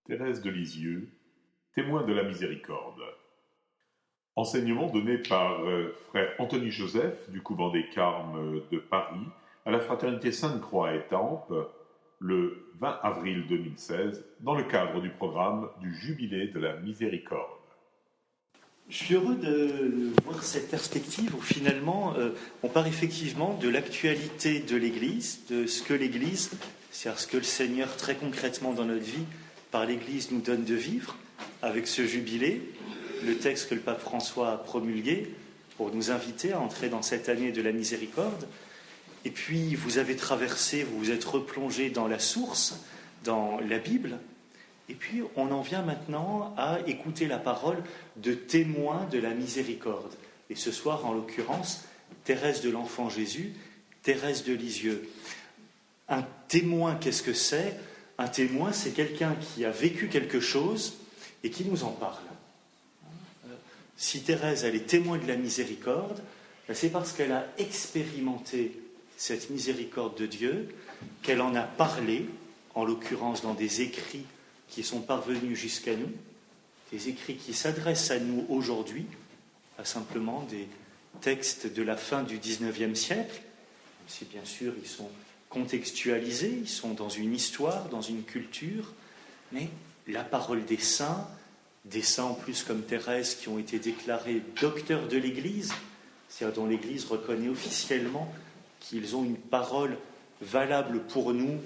Thérèse de Lisieux, témoin de la miséricorde. Enseignement donné par frère Anthony Joseph du couvent des Carmes de Paris à la fraternité Sainte-Croix à Étampes le 20 avril 2016 dans le cadre du programme du Jubilé de la miséricorde. Je suis heureux de voir cette perspective où finalement on part effectivement de l'actualité de l'Église, de ce que l'Église, c'est-à-dire ce que le Seigneur très concrètement dans notre vie, par l'Église nous donne de vivre, avec ce jubilé, le texte que le pape François a promulgué pour nous inviter à entrer dans cette année de la miséricorde. Et puis vous avez traversé, vous vous êtes replongé dans la source, dans la Bible. Et puis, on en vient maintenant à écouter la parole de témoins de la miséricorde. Et ce soir, en l'occurrence, Thérèse de l'Enfant Jésus, Thérèse de Lisieux. Un témoin, qu'est-ce que c'est ? Un témoin, c'est quelqu'un qui a vécu quelque chose et qui nous en parle. Si Thérèse, elle est témoin de la miséricorde, c'est parce qu'elle a expérimenté cette miséricorde de Dieu, qu'elle en a parlé, en l'occurrence dans des écrits qui sont parvenus jusqu'à nous, des écrits qui s'adressent à nous aujourd'hui, pas simplement des textes de la fin du XIXe siècle, même si bien sûr ils sont contextualisés, ils sont dans une histoire, dans une culture, mais la parole des saints en plus comme Thérèse qui ont été déclarés docteurs de l'Église, c'est-à-dire dont l'Église reconnaît officiellement qu'ils ont une parole valable pour nous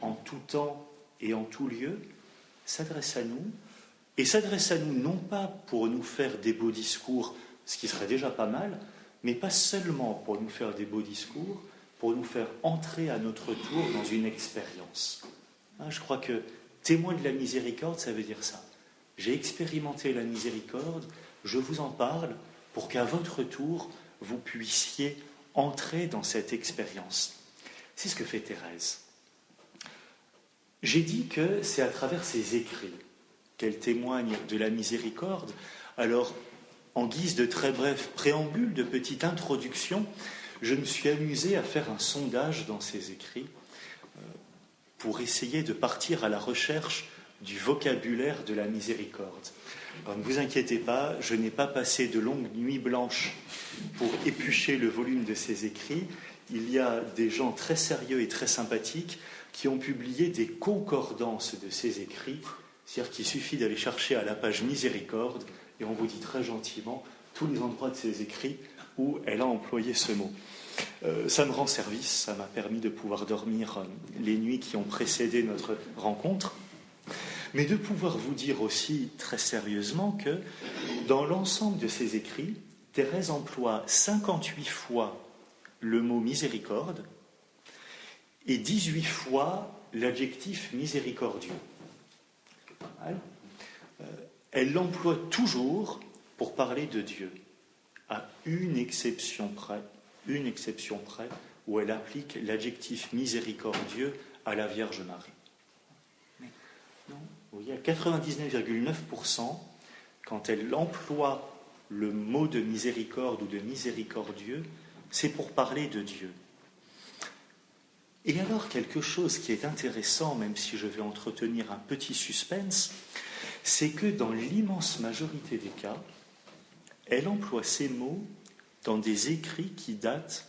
en tout temps et en tout lieu, s'adresse à nous, et s'adresse à nous non pas pour nous faire des beaux discours, ce qui serait déjà pas mal, mais pas seulement pour nous faire des beaux discours, pour nous faire entrer à notre tour dans une expérience. Je crois que témoin de la miséricorde, ça veut dire ça. J'ai expérimenté la miséricorde, je vous en parle pour qu'à votre tour, vous puissiez entrer dans cette expérience. C'est ce que fait Thérèse. J'ai dit que c'est à travers ses écrits qu'elle témoigne de la miséricorde. Alors, en guise de très bref préambule, de petite introduction, je me suis amusé à faire un sondage dans ses écrits pour essayer de partir à la recherche du vocabulaire de la miséricorde. Alors, ne vous inquiétez pas, je n'ai pas passé de longues nuits blanches pour éplucher le volume de ses écrits. Il y a des gens très sérieux et très sympathiques qui ont publié des concordances de ses écrits, c'est-à-dire qu'il suffit d'aller chercher à la page miséricorde et on vous dit très gentiment tous les endroits de ses écrits où elle a employé ce mot. Ça me rend service, ça m'a permis de pouvoir dormir les nuits qui ont précédé notre rencontre, mais de pouvoir vous dire aussi très sérieusement que dans l'ensemble de ses écrits, Thérèse emploie 58 fois le mot miséricorde et 18 fois l'adjectif miséricordieux. Elle l'emploie toujours pour parler de Dieu, à une exception près où elle applique l'adjectif miséricordieux à la Vierge Marie. Mais non, vous voyez, à 99,9%, quand elle emploie le mot de miséricorde ou de miséricordieux, c'est pour parler de Dieu. Et alors, quelque chose qui est intéressant, même si je vais entretenir un petit suspense, c'est que dans l'immense majorité des cas, elle emploie ces mots dans des écrits qui datent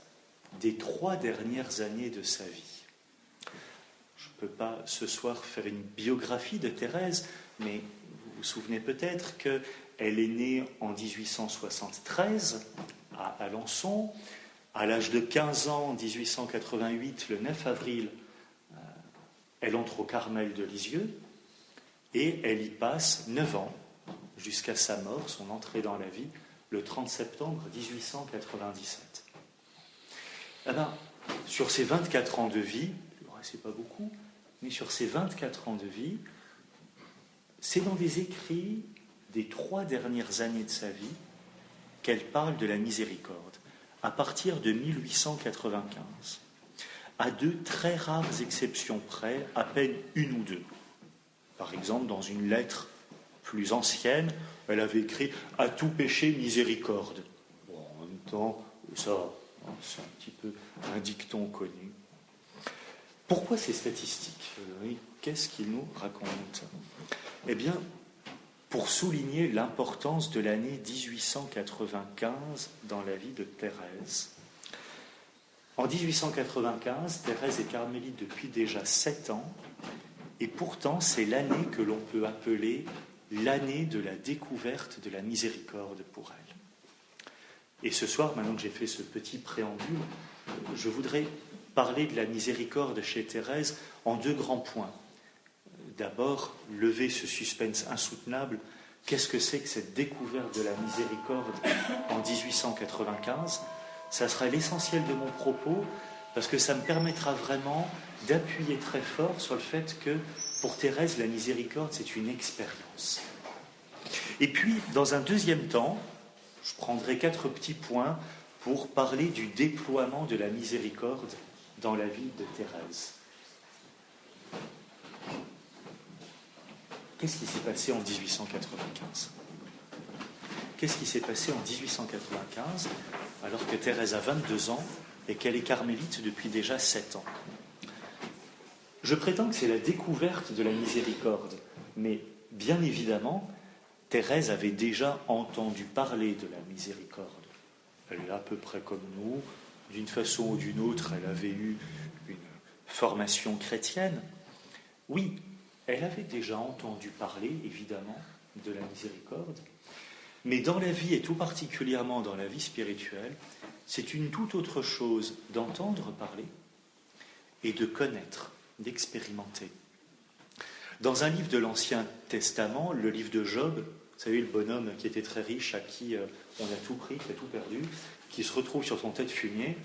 des 3 dernières années de sa vie. Je ne peux pas ce soir faire une biographie de Thérèse, mais vous vous souvenez peut-être qu'elle est née en 1873 à Alençon. À l'âge de 15 ans, en 1888, le 9 avril, elle entre au Carmel de Lisieux et elle y passe 9 ans, jusqu'à sa mort, son entrée dans la vie, le 30 septembre 1897. Alors, sur ces 24 ans de vie, c'est pas beaucoup, mais sur ces 24 ans de vie, c'est dans des écrits des 3 dernières années de sa vie qu'elle parle de la miséricorde. À partir de 1895, à 2 très rares exceptions près, à peine 1 ou 2. Par exemple, dans une lettre plus ancienne, elle avait écrit « À tout péché, miséricorde ». Bon, en même temps, ça, c'est un petit peu un dicton connu. Pourquoi ces statistiques ? Oui. qu'est-ce qu'il nous raconte? Eh bien, pour souligner l'importance de l'année 1895 dans la vie de Thérèse. En 1895, Thérèse est carmélite depuis déjà 7 ans, et pourtant c'est l'année que l'on peut appeler l'année de la découverte de la miséricorde pour elle. Et ce soir, maintenant que j'ai fait ce petit préambule, je voudrais parler de la miséricorde chez Thérèse en 2 grands points. D'abord, lever ce suspense insoutenable. Qu'est-ce que c'est que cette découverte de la miséricorde en 1895 ? Ça sera l'essentiel de mon propos, parce que ça me permettra vraiment d'appuyer très fort sur le fait que, pour Thérèse, la miséricorde, c'est une expérience. Et puis, dans un deuxième temps, je prendrai 4 petits points pour parler du déploiement de la miséricorde dans la vie de Thérèse. Qu'est-ce qui s'est passé en 1895 ? Qu'est-ce qui s'est passé en 1895, alors que Thérèse a 22 ans et qu'elle est carmélite depuis déjà 7 ans ? Je prétends que c'est la découverte de la miséricorde, mais bien évidemment, Thérèse avait déjà entendu parler de la miséricorde. Elle est à peu près comme nous, d'une façon ou d'une autre, elle avait eu une formation chrétienne. Oui, elle avait déjà entendu parler, évidemment, de la miséricorde, mais dans la vie, et tout particulièrement dans la vie spirituelle, c'est une toute autre chose d'entendre parler et de connaître, d'expérimenter. Dans un livre de l'Ancien Testament, le livre de Job, vous savez, le bonhomme qui était très riche, à qui on a tout pris, qui a tout perdu, qui se retrouve sur son tas de fumier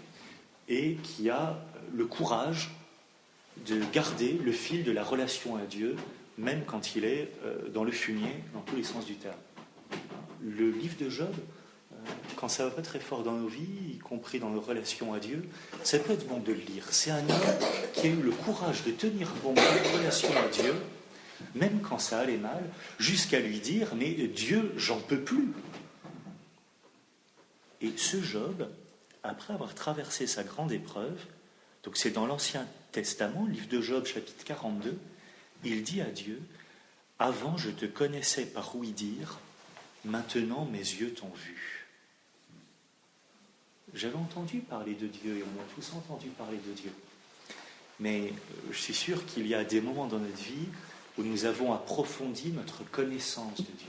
et qui a le courage de garder le fil de la relation à Dieu, même quand il est dans le fumier, dans tous les sens du terme. Le livre de Job, quand ça va pas très fort dans nos vies, y compris dans nos relations à Dieu, ça peut être bon de le lire. C'est un homme qui a eu le courage de tenir bon dans les relations à Dieu, même quand ça allait mal, jusqu'à lui dire « Mais Dieu, j'en peux plus !» Et ce Job, après avoir traversé sa grande épreuve, donc c'est dans l'Ancien Testament, livre de Job, chapitre 42, il dit à Dieu « Avant je te connaissais par ouï dire, maintenant mes yeux t'ont vu. » J'avais entendu parler de Dieu, et on a tous entendu parler de Dieu. Mais je suis sûr qu'il y a des moments dans notre vie où nous avons approfondi notre connaissance de Dieu.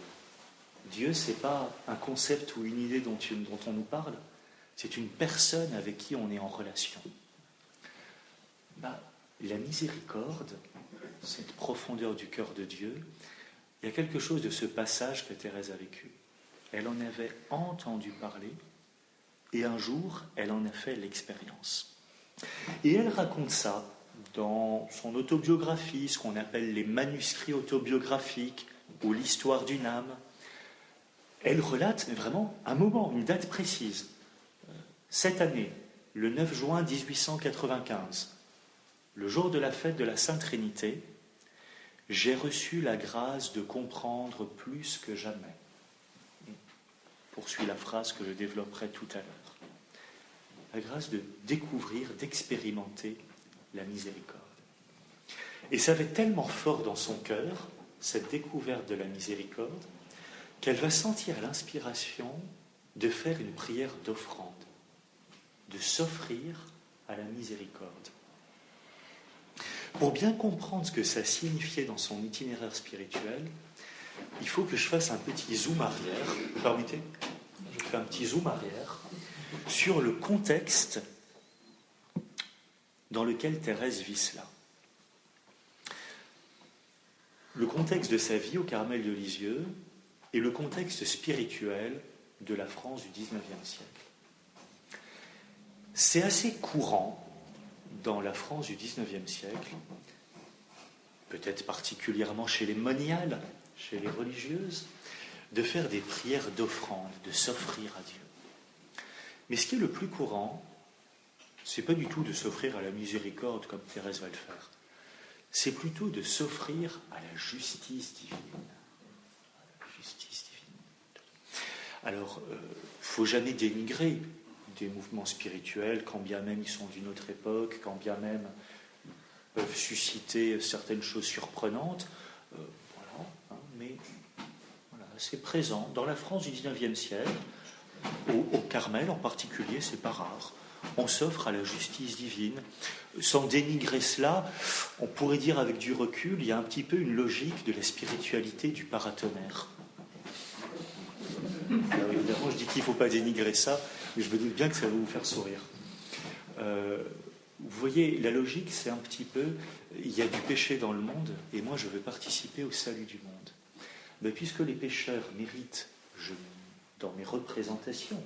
Dieu, ce n'est pas un concept ou une idée dont on nous parle, c'est une personne avec qui on est en relation. La miséricorde, cette profondeur du cœur de Dieu, il y a quelque chose de ce passage que Thérèse a vécu. Elle en avait entendu parler, et un jour, elle en a fait l'expérience. Et elle raconte ça dans son autobiographie, ce qu'on appelle les manuscrits autobiographiques, ou l'histoire d'une âme. Elle relate, mais vraiment, un moment, une date précise. Cette année, le 9 juin 1895, le jour de la fête de la Sainte Trinité, j'ai reçu la grâce de comprendre plus que jamais. Poursuit la phrase que je développerai tout à l'heure. La grâce de découvrir, d'expérimenter la miséricorde. Et ça va être tellement fort dans son cœur, cette découverte de la miséricorde, qu'elle va sentir l'inspiration de faire une prière d'offrande, de s'offrir à la miséricorde. Pour bien comprendre ce que ça signifiait dans son itinéraire spirituel, il faut que je fasse un petit zoom arrière. Vous permettez ? Je fais un petit zoom arrière sur le contexte dans lequel Thérèse vit cela. Le contexte de sa vie au Carmel de Lisieux et le contexte spirituel de la France du XIXe siècle. C'est assez courant dans la France du XIXe siècle, peut-être particulièrement chez les moniales, chez les religieuses, de faire des prières d'offrande, de s'offrir à Dieu. Mais ce qui est le plus courant, c'est pas du tout de s'offrir à la miséricorde comme Thérèse va le faire. C'est plutôt de s'offrir à la justice divine. Alors, faut jamais dénigrer des mouvements spirituels, quand bien même ils sont d'une autre époque, quand bien même ils peuvent susciter certaines choses surprenantes. Voilà, hein, mais voilà, c'est présent. Dans la France du XIXe siècle, au Carmel en particulier, c'est pas rare. On s'offre à la justice divine. Sans dénigrer cela, on pourrait dire avec du recul, il y a un petit peu une logique de la spiritualité du paratonnerre. Alors évidemment, je dis qu'il ne faut pas dénigrer ça, mais je me doute bien que ça va vous faire sourire. Vous voyez, la logique, c'est un petit peu, il y a du péché dans le monde, et moi je veux participer au salut du monde. Mais puisque les pécheurs méritent, dans mes représentations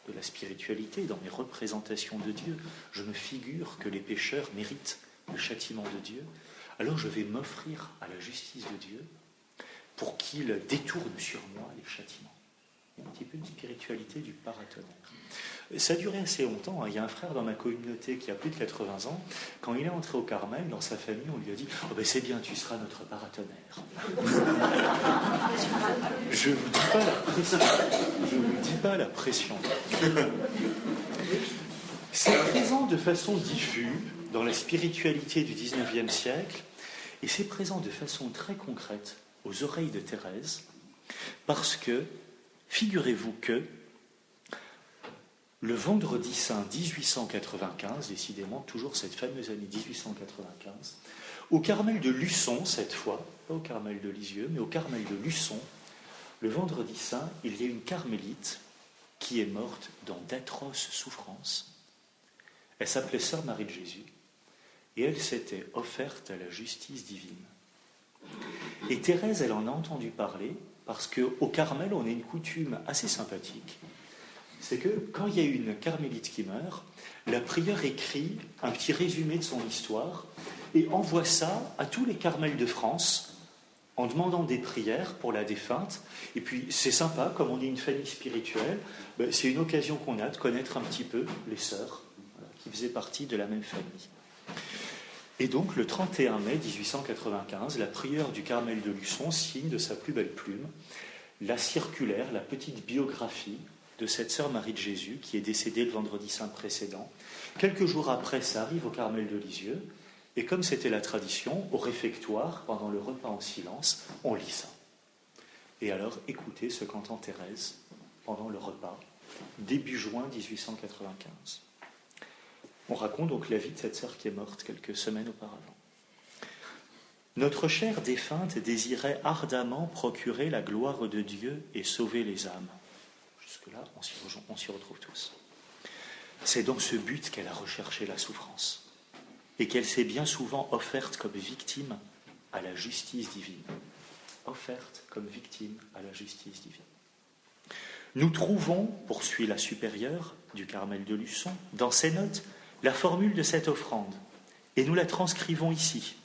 de la spiritualité, dans mes représentations de Dieu, je me figure que les pécheurs méritent le châtiment de Dieu, alors je vais m'offrir à la justice de Dieu pour qu'il détourne sur moi les châtiments. Il y a un petit peu une spiritualité du paratonnerre. Ça a duré assez longtemps. Il y a un frère dans ma communauté qui a plus de 80 ans. Quand il est entré au Carmel, dans sa famille, on lui a dit « Oh ben c'est bien, tu seras notre paratonnerre. » Je ne vous dis pas la pression. Je ne vous dis pas la pression. C'est présent de façon diffuse dans la spiritualité du XIXe siècle et c'est présent de façon très concrète aux oreilles de Thérèse parce que, figurez-vous que le vendredi saint 1895, décidément toujours cette fameuse année 1895, au Carmel de Luçon cette fois, pas au Carmel de Lisieux, mais au Carmel de Luçon, le vendredi saint, il y a une carmélite qui est morte dans d'atroces souffrances. Elle s'appelait Sœur Marie de Jésus et elle s'était offerte à la justice divine. Et Thérèse, elle en a entendu parler parce qu'au Carmel, on a une coutume assez sympathique. C'est que quand il y a une carmélite qui meurt, la prieure écrit un petit résumé de son histoire et envoie ça à tous les carmels de France en demandant des prières pour la défunte. Et puis c'est sympa, comme on est une famille spirituelle, c'est une occasion qu'on a de connaître un petit peu les sœurs qui faisaient partie de la même famille. Et donc le 31 mai 1895, la prieure du Carmel de Luçon signe de sa plus belle plume la circulaire, la petite biographie de cette sœur Marie de Jésus qui est décédée le vendredi saint précédent. Quelques jours après, ça arrive au Carmel de Lisieux, et comme c'était la tradition, au réfectoire, pendant le repas en silence, on lit ça. Et alors, écoutez ce qu'entend Thérèse pendant le repas, début juin 1895. On raconte donc la vie de cette sœur qui est morte quelques semaines auparavant. Notre chère défunte désirait ardemment procurer la gloire de Dieu et sauver les âmes. Jusque-là, on s'y retrouve tous. C'est dans ce but qu'elle a recherché la souffrance et qu'elle s'est bien souvent offerte comme victime à la justice divine. Offerte comme victime à la justice divine. Nous trouvons, poursuit la supérieure du Carmel de Luçon, dans ses notes, la formule de cette offrande, et nous la transcrivons ici.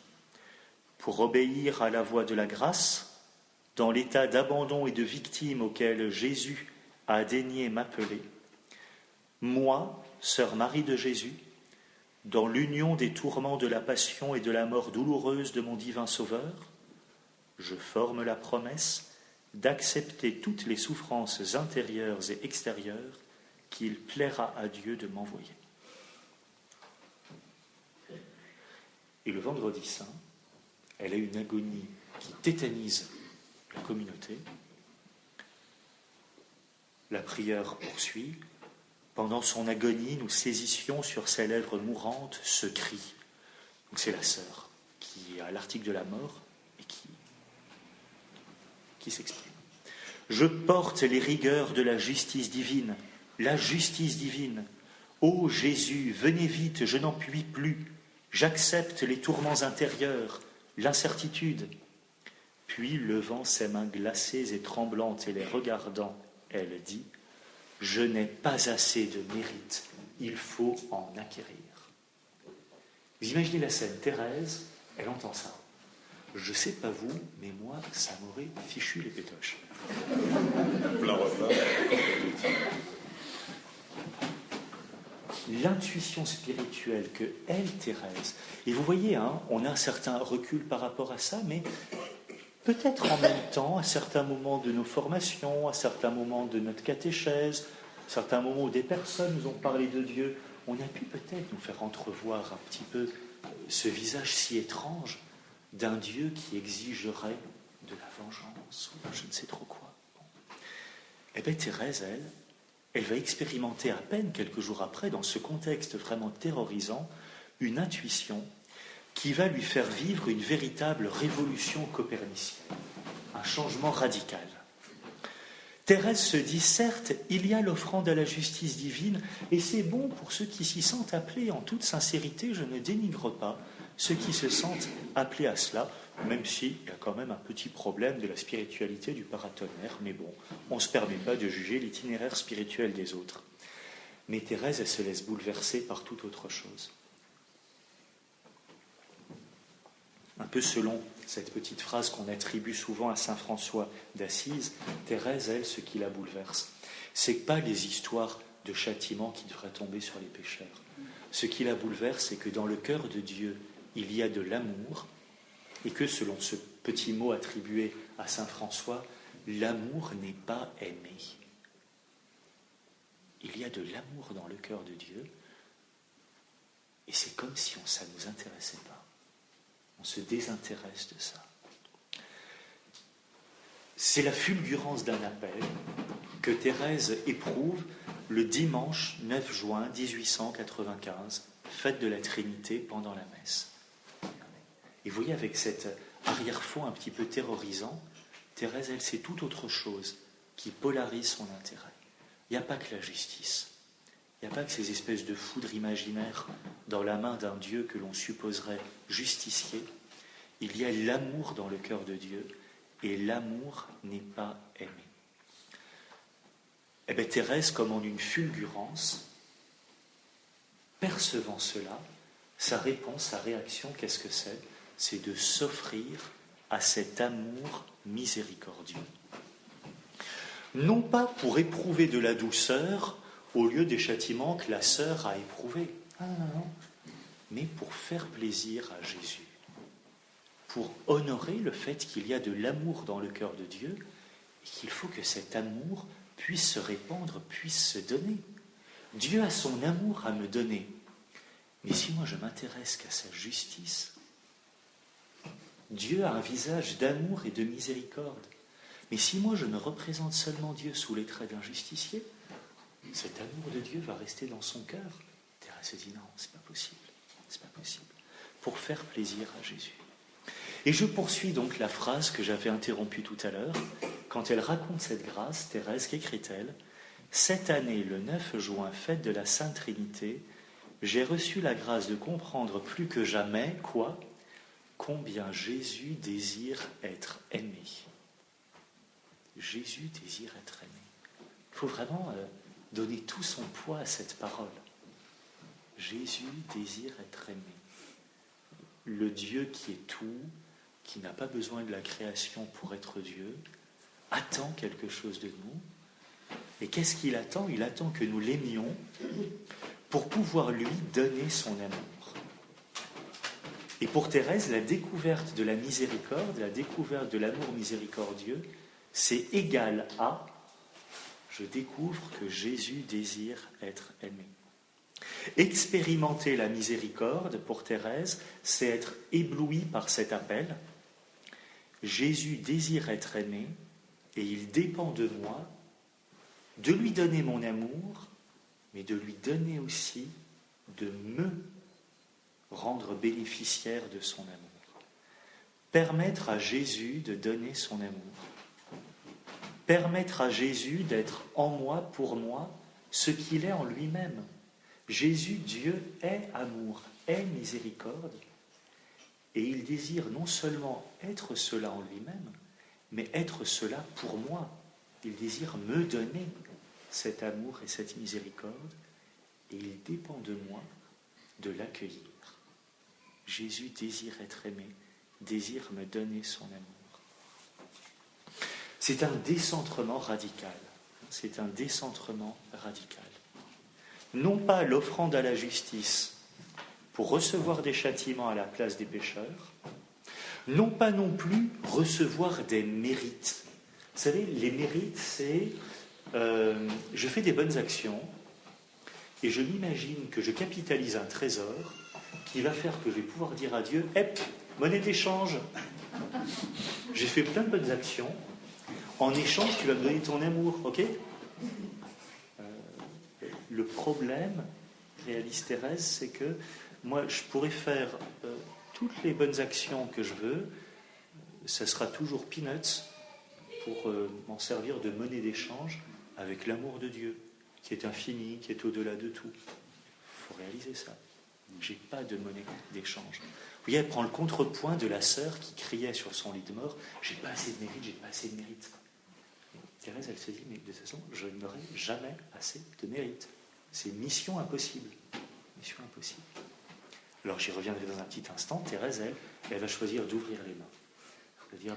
Pour obéir à la voie de la grâce, dans l'état d'abandon et de victime auquel Jésus a daigné m'appeler, moi, sœur Marie de Jésus, dans l'union des tourments de la passion et de la mort douloureuse de mon divin Sauveur, je forme la promesse d'accepter toutes les souffrances intérieures et extérieures qu'il plaira à Dieu de m'envoyer. Et le vendredi saint, elle a une agonie qui tétanise la communauté. La prieure poursuit. Pendant son agonie, nous saisissions sur ses lèvres mourantes ce cri. Donc c'est la sœur qui est à l'article de la mort et qui s'exprime. Je porte les rigueurs de la justice divine, la justice divine. Ô Jésus, venez vite, je n'en puis plus. J'accepte les tourments intérieurs, l'incertitude. Puis, levant ses mains glacées et tremblantes et les regardant, elle dit « Je n'ai pas assez de mérite, il faut en acquérir. » Vous imaginez la scène, Thérèse, elle entend ça. Je sais pas vous, mais moi, ça m'aurait fichu les pétoches. Plein repas. L'intuition spirituelle que elle, Thérèse, et vous voyez, on a un certain recul par rapport à ça, mais peut-être en même temps, à certains moments de nos formations, à certains moments de notre catéchèse, à certains moments où des personnes nous ont parlé de Dieu, on a pu peut-être nous faire entrevoir un petit peu ce visage si étrange d'un Dieu qui exigerait de la vengeance ou je ne sais trop quoi. Bon. Eh bien, Thérèse, elle va expérimenter à peine quelques jours après, dans ce contexte vraiment terrorisant, une intuition qui va lui faire vivre une véritable révolution copernicienne, un changement radical. Thérèse se dit, certes, il y a l'offrande à la justice divine, et c'est bon pour ceux qui s'y sentent appelés en toute sincérité, je ne dénigre pas ceux qui se sentent appelés à cela, même s'il y a quand même un petit problème de la spiritualité du paratonnerre, mais bon, on ne se permet pas de juger l'itinéraire spirituel des autres. Mais Thérèse, elle se laisse bouleverser par toute autre chose. Un peu selon cette petite phrase qu'on attribue souvent à saint François d'Assise, Thérèse, elle, ce qui la bouleverse, c'est pas les histoires de châtiment qui devraient tomber sur les pécheurs. Ce qui la bouleverse, c'est que dans le cœur de Dieu, il y a de l'amour, et que selon ce petit mot attribué à saint François, l'amour n'est pas aimé. Il y a de l'amour dans le cœur de Dieu, et c'est comme si ça ne nous intéressait pas. On se désintéresse de ça. C'est la fulgurance d'un appel que Thérèse éprouve le dimanche 9 juin 1895, fête de la Trinité pendant la messe. Et vous voyez, avec cet arrière-fond un petit peu terrorisant, Thérèse, elle, c'est tout autre chose qui polarise son intérêt. Il n'y a pas que la justice. Il n'y a pas que ces espèces de foudres imaginaires dans la main d'un Dieu que l'on supposerait justicier. Il y a l'amour dans le cœur de Dieu, et l'amour n'est pas aimé. Eh bien, Thérèse, comme en une fulgurance, percevant cela, sa réponse, sa réaction, qu'est-ce que c'est ? C'est de s'offrir à cet amour miséricordieux. Non pas pour éprouver de la douceur au lieu des châtiments que la sœur a éprouvés, non, mais pour faire plaisir à Jésus, pour honorer le fait qu'il y a de l'amour dans le cœur de Dieu et qu'il faut que cet amour puisse se répandre, puisse se donner. Dieu a son amour à me donner, mais si moi je m'intéresse qu'à sa justice, Dieu a un visage d'amour et de miséricorde. Mais si moi je ne représente seulement Dieu sous les traits d'un justicier, cet amour de Dieu va rester dans son cœur. Thérèse se dit non, c'est pas possible, c'est pas possible. Pour faire plaisir à Jésus. Et je poursuis donc la phrase que j'avais interrompue tout à l'heure. Quand elle raconte cette grâce, Thérèse, qu'écrit-elle ? Cette année, le 9 juin, fête de la Sainte Trinité, j'ai reçu la grâce de comprendre plus que jamais, quoi ? Combien Jésus désire être aimé. Jésus désire être aimé. Il faut vraiment donner tout son poids à cette parole. Jésus désire être aimé. Le Dieu qui est tout, qui n'a pas besoin de la création pour être Dieu, attend quelque chose de nous. Et qu'est-ce qu'il attend ? Il attend que nous l'aimions pour pouvoir lui donner son amour. Et pour Thérèse, la découverte de la miséricorde, la découverte de l'amour miséricordieux, c'est égal à « je découvre que Jésus désire être aimé ». Expérimenter la miséricorde, pour Thérèse, c'est être ébloui par cet appel. Jésus désire être aimé et il dépend de moi de lui donner mon amour, mais de lui donner aussi de me rendre bénéficiaire de son amour. Permettre à Jésus de donner son amour. Permettre à Jésus d'être en moi, pour moi, ce qu'il est en lui-même. Jésus, Dieu, est amour, est miséricorde, et il désire non seulement être cela en lui-même, mais être cela pour moi. Il désire me donner cet amour et cette miséricorde, et il dépend de moi de l'accueillir. Jésus désire être aimé, désire me donner son amour. C'est un décentrement radical. C'est un décentrement radical. Non pas l'offrande à la justice pour recevoir des châtiments à la place des pécheurs, non pas non plus recevoir des mérites. Vous savez, les mérites, c'est je fais des bonnes actions et je m'imagine que je capitalise un trésor qui va faire que je vais pouvoir dire à Dieu, hep, monnaie d'échange. J'ai fait plein de bonnes actions. En échange, tu vas me donner ton amour, ok ? Le problème, réalise Thérèse, c'est que moi, je pourrais faire toutes les bonnes actions que je veux, ça sera toujours peanuts pour m'en servir de monnaie d'échange avec l'amour de Dieu, qui est infini, qui est au-delà de tout. Il faut réaliser ça. Je n'ai pas de monnaie d'échange. Vous voyez, elle prend le contrepoint de la sœur qui criait sur son lit de mort, « J'ai pas assez de mérite, j'ai pas assez de mérite. » Thérèse, elle se dit, mais de toute façon, je n'aurai jamais assez de mérite. C'est mission impossible. Mission impossible. Alors j'y reviendrai dans un petit instant. Thérèse, elle va choisir d'ouvrir les mains. C'est-à-dire,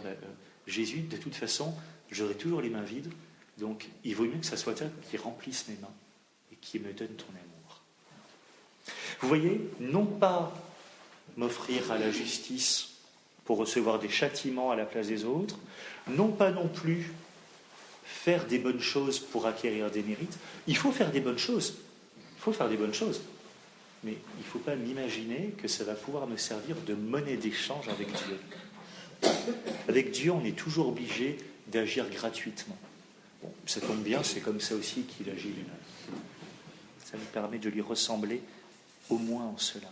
Jésus, de toute façon, j'aurai toujours les mains vides, donc il vaut mieux que ça soit toi qui remplisse mes mains et qui me donne ton amour. Vous voyez, non pas m'offrir à la justice pour recevoir des châtiments à la place des autres, non pas non plus faire des bonnes choses pour acquérir des mérites. Il faut faire des bonnes choses. Il faut faire des bonnes choses. Mais il ne faut pas m'imaginer que ça va pouvoir me servir de monnaie d'échange avec Dieu. Avec Dieu, on est toujours obligé d'agir gratuitement. Bon, ça tombe bien, c'est comme ça aussi qu'il agit lui-même. Ça nous permet de lui ressembler au moins en cela.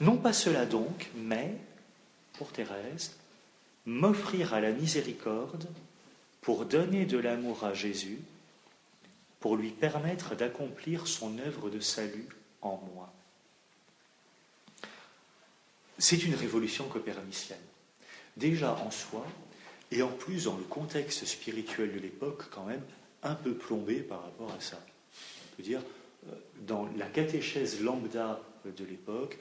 Non pas cela donc, mais, pour Thérèse, m'offrir à la miséricorde pour donner de l'amour à Jésus, pour lui permettre d'accomplir son œuvre de salut en moi. C'est une révolution copernicienne. Déjà en soi, et en plus dans le contexte spirituel de l'époque, quand même, un peu plombé par rapport à ça. On peut dire, dans la catéchèse lambda de l'époque,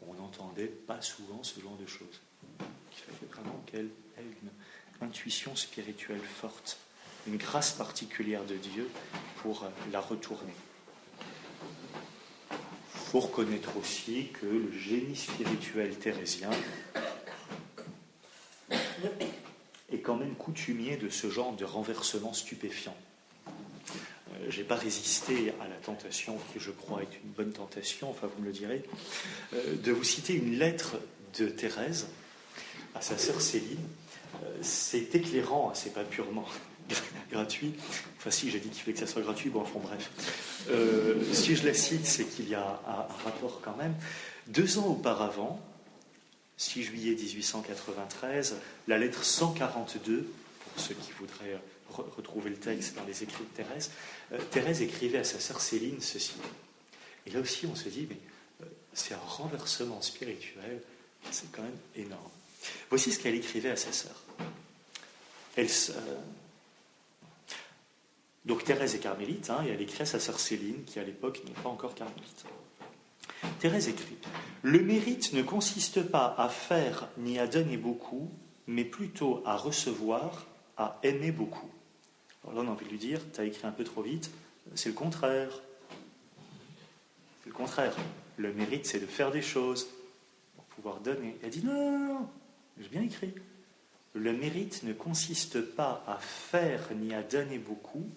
on n'entendait pas souvent ce genre de choses. Il fallait vraiment qu'elle ait une intuition spirituelle forte, une grâce particulière de Dieu pour la retourner. Il faut reconnaître aussi que le génie spirituel thérésien est quand même coutumier de ce genre de renversement stupéfiant. Je n'ai pas résisté à la tentation, qui je crois est une bonne tentation, enfin vous me le direz, de vous citer une lettre de Thérèse à sa sœur Céline. C'est éclairant, hein, c'est pas purement gratuit. Enfin si, j'ai dit qu'il fallait que ça soit gratuit, bon, enfin bref. Si je la cite, c'est qu'il y a un rapport quand même. 2 ans auparavant, 6 juillet 1893, la lettre 142, pour ceux qui voudraient retrouver le texte dans les écrits de Thérèse, Thérèse écrivait à sa sœur Céline ceci. Et là aussi, on se dit, mais c'est un renversement spirituel, c'est quand même énorme. Voici ce qu'elle écrivait à sa sœur. Donc Thérèse est carmélite, et elle écrit à sa sœur Céline, qui à l'époque n'est pas encore carmélite. Thérèse écrit « Le mérite ne consiste pas à faire ni à donner beaucoup, mais plutôt à recevoir, à aimer beaucoup. » Alors là, on a envie de lui dire « Tu as écrit un peu trop vite, c'est le contraire. » C'est le contraire. Le mérite, c'est de faire des choses pour pouvoir donner. Elle dit « Non, j'ai bien écrit. Le mérite ne consiste pas à faire ni à donner beaucoup,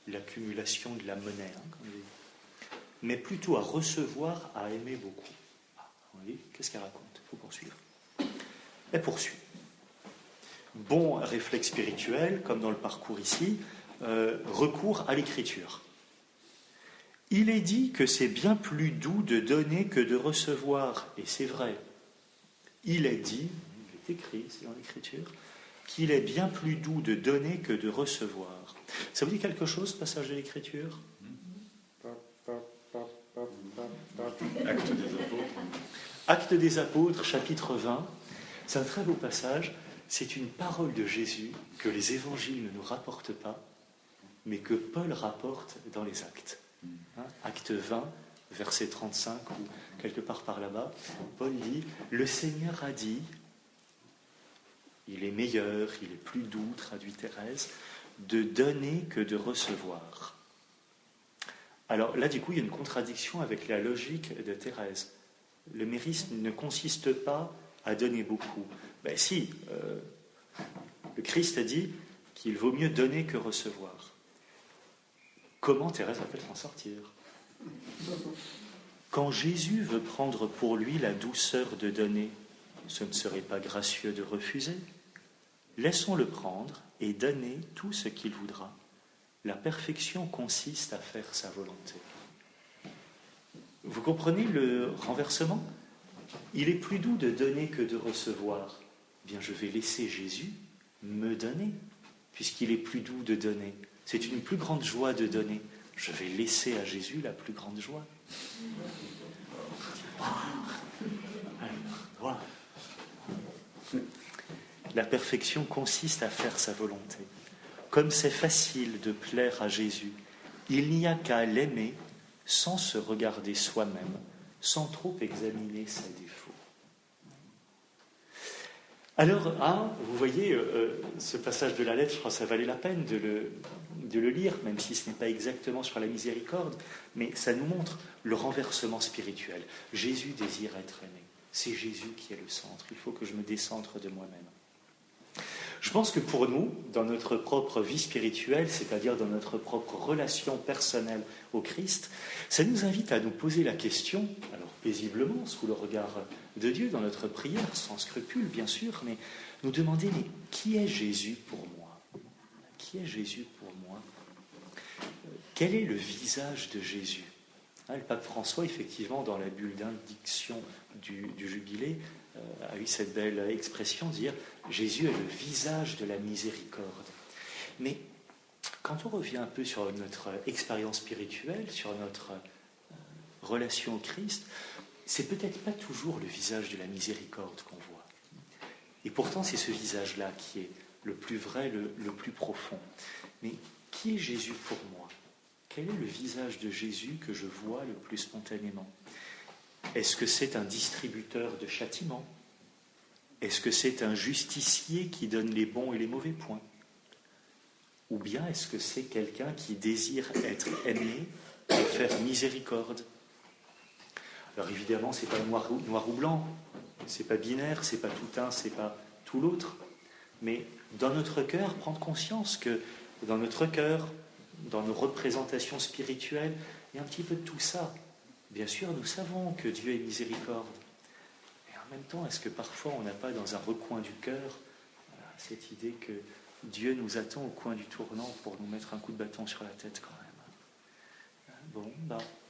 l'accumulation de la monnaie, comme je dis, mais plutôt à recevoir, à aimer beaucoup. » Vous voyez, qu'est-ce qu'elle raconte ? Il faut poursuivre. Elle poursuit. Bon réflexe spirituel, comme dans le parcours ici, recours à l'écriture. Il est dit que c'est bien plus doux de donner que de recevoir, et c'est vrai. Il est dit, il est écrit, c'est dans l'écriture, qu'il est bien plus doux de donner que de recevoir. Ça vous dit quelque chose, ce passage de l'écriture ? Actes des apôtres. Actes des apôtres, chapitre 20. C'est un très beau passage. C'est une parole de Jésus que les évangiles ne nous rapportent pas, mais que Paul rapporte dans les actes. Acte 20, verset 35, ou quelque part par là-bas, Paul dit « Le Seigneur a dit, il est meilleur, il est plus doux, traduit Thérèse, de donner que de recevoir. » Alors là, du coup, il y a une contradiction avec la logique de Thérèse. Le mérite ne consiste pas à donner beaucoup. Ben si, le Christ a dit qu'il vaut mieux donner que recevoir. Comment Thérèse va-t-elle s'en sortir ? Quand Jésus veut prendre pour lui la douceur de donner, ce ne serait pas gracieux de refuser. Laissons-le prendre et donner tout ce qu'il voudra. La perfection consiste à faire sa volonté. Vous comprenez le renversement ? Il est plus doux de donner que de recevoir. Eh bien, je vais laisser Jésus me donner, puisqu'il est plus doux de donner. C'est une plus grande joie de donner. Je vais laisser à Jésus la plus grande joie. La perfection consiste à faire sa volonté. Comme c'est facile de plaire à Jésus, il n'y a qu'à l'aimer sans se regarder soi-même, sans trop examiner ses défauts. Alors, vous voyez, ce passage de la lettre, je crois que ça valait la peine de le lire, même si ce n'est pas exactement sur la miséricorde, mais ça nous montre le renversement spirituel. Jésus désire être aimé. C'est Jésus qui est le centre. Il faut que je me décentre de moi-même. Je pense que pour nous, dans notre propre vie spirituelle, c'est-à-dire dans notre propre relation personnelle au Christ, ça nous invite à nous poser la question, alors paisiblement, sous le regard de Dieu, dans notre prière, sans scrupule bien sûr, mais nous demander, mais qui est Jésus pour moi ? Qui est Jésus pour moi ? Quel est le visage de Jésus ? Le pape François, effectivement, dans la bulle d'indiction du jubilé, a eu cette belle expression de dire « Jésus est le visage de la miséricorde ». Mais quand on revient un peu sur notre expérience spirituelle, sur notre relation au Christ, c'est peut-être pas toujours le visage de la miséricorde qu'on voit. Et pourtant, c'est ce visage-là qui est le plus vrai, le plus profond. Mais qui est Jésus pour moi ? Quel est le visage de Jésus que je vois le plus spontanément ? Est-ce que c'est un distributeur de châtiments ? Est-ce que c'est un justicier qui donne les bons et les mauvais points ? Ou bien est-ce que c'est quelqu'un qui désire être aimé et faire miséricorde ? Alors évidemment, ce n'est pas noir ou blanc, ce n'est pas binaire, ce n'est pas tout un, ce n'est pas tout l'autre. Mais dans notre cœur, prendre conscience que dans notre cœur, dans nos représentations spirituelles, il y a un petit peu de tout ça. Bien sûr, nous savons que Dieu est miséricorde. Mais en même temps, est-ce que parfois on n'a pas dans un recoin du cœur cette idée que Dieu nous attend au coin du tournant pour nous mettre un coup de bâton sur la tête quand même ?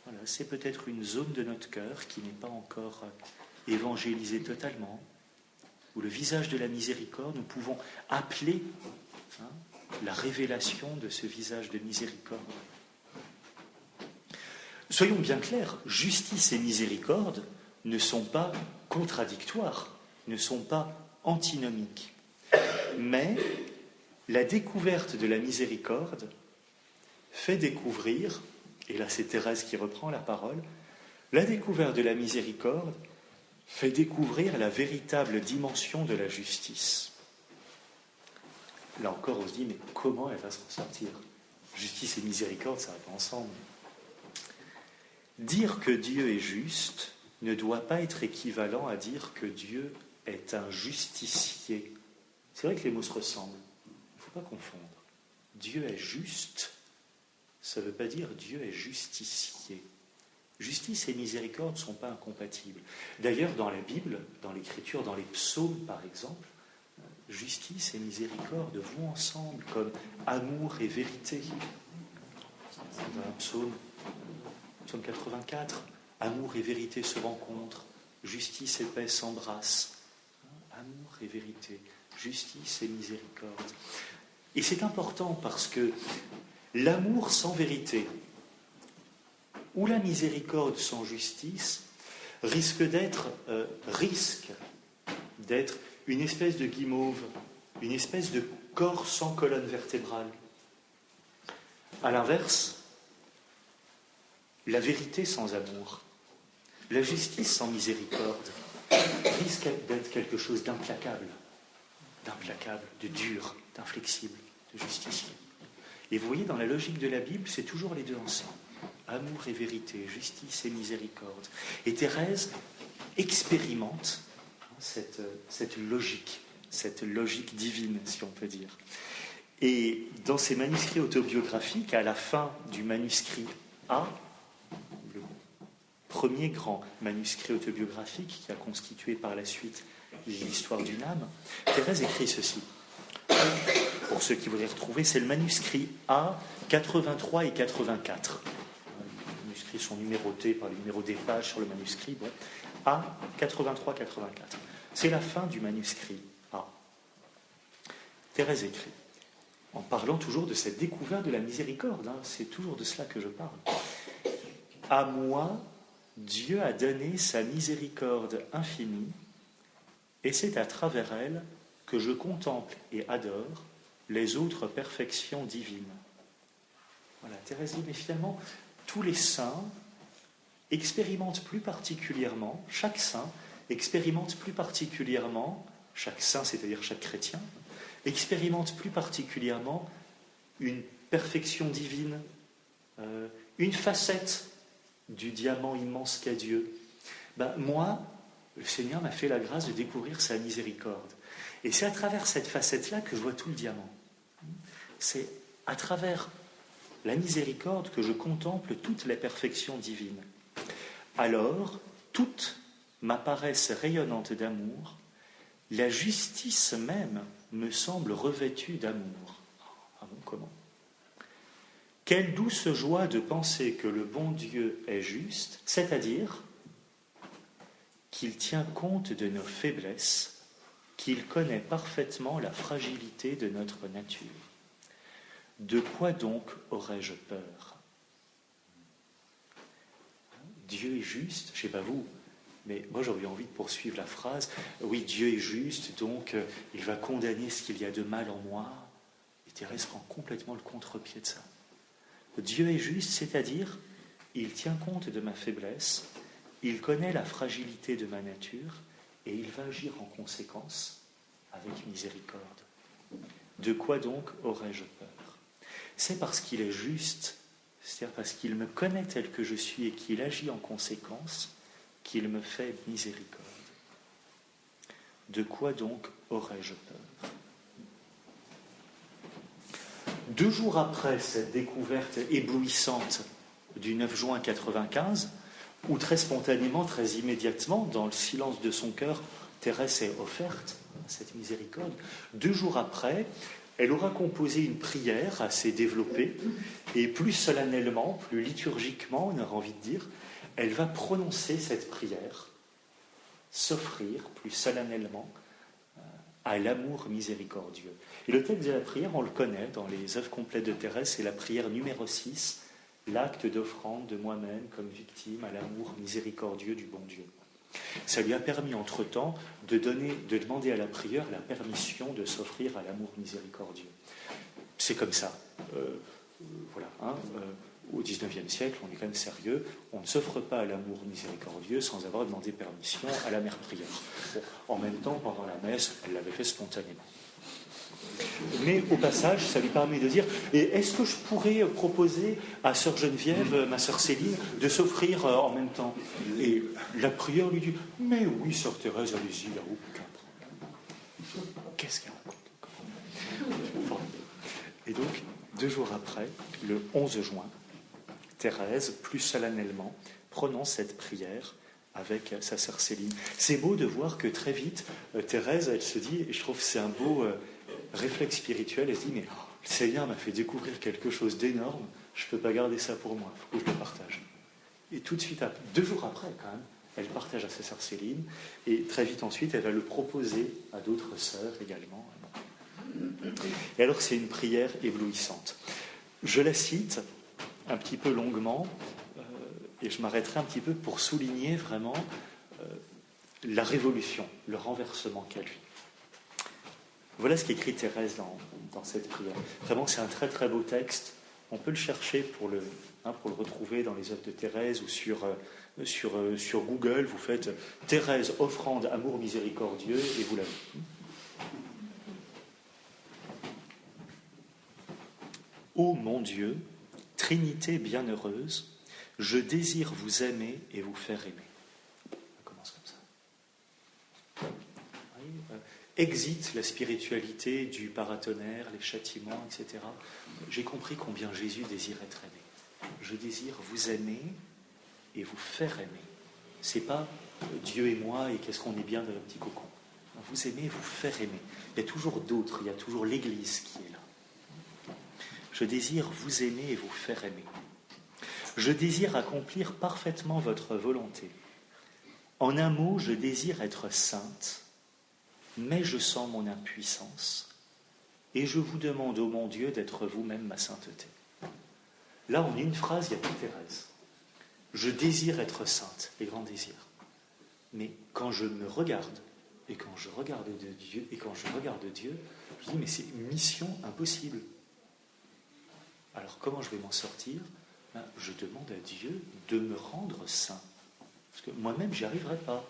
Voilà, c'est peut-être une zone de notre cœur qui n'est pas encore évangélisée totalement, où le visage de la miséricorde, nous pouvons appeler la révélation de ce visage de miséricorde. Soyons bien clairs, justice et miséricorde ne sont pas contradictoires, ne sont pas antinomiques. Mais la découverte de la miséricorde fait découvrir, et là c'est Thérèse qui reprend la parole, la découverte de la miséricorde fait découvrir la véritable dimension de la justice. Là encore, on se dit, mais comment elle va s'en sortir ? Justice et miséricorde, ça va pas ensemble. Dire que Dieu est juste ne doit pas être équivalent à dire que Dieu est un justicier. C'est vrai que les mots se ressemblent. Il ne faut pas confondre. Dieu est juste, ça ne veut pas dire Dieu est justicier. Justice et miséricorde ne sont pas incompatibles. D'ailleurs, dans la Bible, dans l'Écriture, dans les psaumes par exemple, justice et miséricorde vont ensemble comme amour et vérité. Dans un psaume 84, amour et vérité se rencontrent, justice et paix s'embrassent. Amour et vérité, justice et miséricorde. Et c'est important parce que l'amour sans vérité ou la miséricorde sans justice risque d'être une espèce de guimauve, une espèce de corps sans colonne vertébrale. À l'inverse, la vérité sans amour, la justice sans miséricorde, risque d'être quelque chose d'implacable, de dur, d'inflexible, de justicier. Et vous voyez, dans la logique de la Bible, c'est toujours les deux ensemble. Amour et vérité, justice et miséricorde. Et Thérèse expérimente cette logique divine, si on peut dire. Et dans ses manuscrits autobiographiques, à la fin du manuscrit A, premier grand manuscrit autobiographique qui a constitué par la suite l'histoire d'une âme, Thérèse écrit ceci. Pour ceux qui voudraient retrouver, c'est le manuscrit A, 83 et 84. Les manuscrits sont numérotés par le numéro des pages sur le manuscrit. Bon. A, 83, 84. C'est la fin du manuscrit A. Thérèse écrit, en parlant toujours de cette découverte de la miséricorde, c'est toujours de cela que je parle. À moi, Dieu a donné sa miséricorde infinie, et c'est à travers elle que je contemple et adore les autres perfections divines. Voilà, Thérèse dit, mais finalement, tous les saints expérimentent plus particulièrement, chaque saint expérimente plus particulièrement, chaque saint, c'est-à-dire chaque chrétien, expérimente plus particulièrement une perfection divine, une facette du diamant immense qu'est Dieu. Moi, le Seigneur m'a fait la grâce de découvrir sa miséricorde. Et c'est à travers cette facette-là que je vois tout le diamant. C'est à travers la miséricorde que je contemple toutes les perfections divines. Alors, toutes m'apparaissent rayonnantes d'amour, la justice même me semble revêtue d'amour. Ah bon, comment ? Quelle douce joie de penser que le bon Dieu est juste, c'est-à-dire qu'il tient compte de nos faiblesses, qu'il connaît parfaitement la fragilité de notre nature. De quoi donc aurais-je peur ? Dieu est juste, je ne sais pas vous, mais moi j'aurais envie de poursuivre la phrase. Oui, Dieu est juste, donc il va condamner ce qu'il y a de mal en moi. Et Thérèse prend complètement le contre-pied de ça. Dieu est juste, c'est-à-dire, il tient compte de ma faiblesse, il connaît la fragilité de ma nature, et il va agir en conséquence avec miséricorde. De quoi donc aurais-je peur ? C'est parce qu'il est juste, c'est-à-dire parce qu'il me connaît tel que je suis et qu'il agit en conséquence, qu'il me fait miséricorde. De quoi donc aurais-je peur ? 2 jours après cette découverte éblouissante du 9 juin 1995, où très spontanément, très immédiatement, dans le silence de son cœur, Thérèse s'est offerte à cette miséricorde, 2 jours après, elle aura composé une prière assez développée, et plus solennellement, plus liturgiquement, on aurait envie de dire, elle va prononcer cette prière, s'offrir plus solennellement à l'amour miséricordieux. Et le texte de la prière, on le connaît dans les œuvres complètes de Thérèse, c'est la prière numéro 6, l'acte d'offrande de moi-même comme victime à l'amour miséricordieux du bon Dieu. Ça lui a permis entre-temps de demander à la prieure la permission de s'offrir à l'amour miséricordieux. C'est comme ça. Au XIXe siècle, on est quand même sérieux, on ne s'offre pas à l'amour miséricordieux sans avoir demandé permission à la mère prieure. Bon, en même temps, pendant la messe, elle l'avait fait spontanément. Mais au passage, ça lui permet de dire, et est-ce que je pourrais proposer à sœur Geneviève, ma sœur Céline, de s'offrir en même temps ? Et la prieure lui dit, mais oui, sœur Thérèse, allez-y, il n'y a aucun problème. Qu'est-ce qu'elle raconte ? Et donc, 2 jours après, le 11 juin, Thérèse, plus solennellement, prononce cette prière avec sa sœur Céline. C'est beau de voir que très vite, Thérèse, elle se dit, et je trouve que c'est un beau réflexe spirituel, elle se dit, mais le Seigneur m'a fait découvrir quelque chose d'énorme, je ne peux pas garder ça pour moi, il faut que je le partage. Et tout de suite, 2 jours après, quand même, elle partage à sa sœur Céline, et très vite ensuite, elle va le proposer à d'autres sœurs également. Et alors, c'est une prière éblouissante. Je la cite un petit peu longuement, et je m'arrêterai un petit peu pour souligner vraiment la révolution, le renversement qu'a lui. Voilà ce qu'écrit Thérèse dans cette prière. Vraiment, c'est un très très beau texte. On peut le chercher pour le retrouver dans les œuvres de Thérèse ou sur Google. Vous faites Thérèse, offrande, amour miséricordieux, et vous l'avez. Ô mon Dieu, Trinité bienheureuse, je désire vous aimer et vous faire aimer. Ça commence comme ça. Exit la spiritualité du paratonnerre, les châtiments, etc. J'ai compris combien Jésus désire être aimé. Je désire vous aimer et vous faire aimer. C'est pas Dieu et moi et qu'est-ce qu'on est bien dans le petit cocon. Vous aimer et vous faire aimer. Il y a toujours d'autres, il y a toujours l'Église qui est là. Je désire vous aimer et vous faire aimer. Je désire accomplir parfaitement votre volonté. En un mot, je désire être sainte, mais je sens mon impuissance et je vous demande, ô mon Dieu, d'être vous-même ma sainteté. Là, en une phrase, il y a toute Thérèse. Je désire être sainte, les grands désirs. Mais quand je me regarde, et quand je regarde Dieu, je dis, mais c'est une mission impossible. Alors comment je vais m'en sortir ? Je demande à Dieu de me rendre saint. Parce que moi-même, j'y arriverai pas.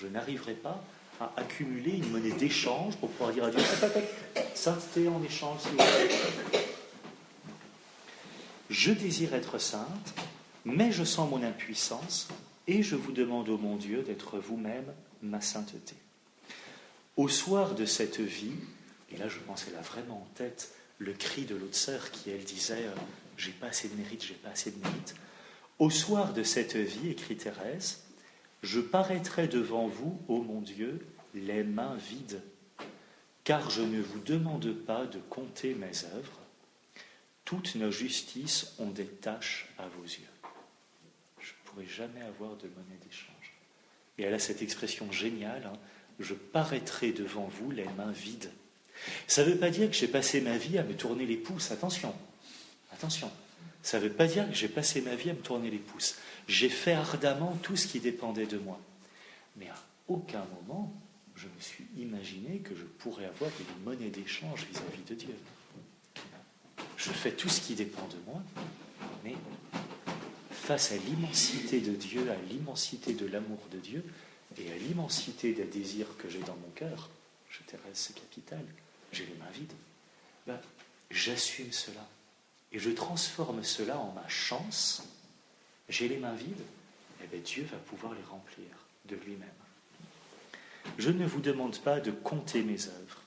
Je n'arriverai pas à accumuler une monnaie d'échange pour pouvoir dire à Dieu, sainteté en échange, s'il vous plaît. Je désire être sainte, mais je sens mon impuissance et je vous demande, ô mon Dieu, d'être vous-même ma sainteté. Au soir de cette vie, et là je pense qu'elle a vraiment en tête le cri de l'autre sœur qui, elle, disait « j'ai pas assez de mérite, j'ai pas assez de mérite ». Au soir de cette vie, écrit Thérèse, je paraîtrai devant vous, ô mon Dieu, les mains vides, car je ne vous demande pas de compter mes œuvres. Toutes nos justices ont des taches à vos yeux. Je ne pourrai jamais avoir de monnaie d'échange. Et elle a cette expression géniale, je paraîtrai devant vous les mains vides. Ça ne veut pas dire que j'ai passé ma vie à me tourner les pouces, attention. Ça ne veut pas dire que j'ai passé ma vie à me tourner les pouces. J'ai fait ardemment tout ce qui dépendait de moi. Mais à aucun moment, je me suis imaginé que je pourrais avoir une monnaie d'échange vis-à-vis de Dieu. Je fais tout ce qui dépend de moi, mais face à l'immensité de Dieu, à l'immensité de l'amour de Dieu, et à l'immensité des désirs que j'ai dans mon cœur, Thérèse, c'est capital, j'ai les mains vides, j'assume cela. Et je transforme cela en ma chance. J'ai les mains vides, Dieu va pouvoir les remplir de lui-même. Je ne vous demande pas de compter mes œuvres.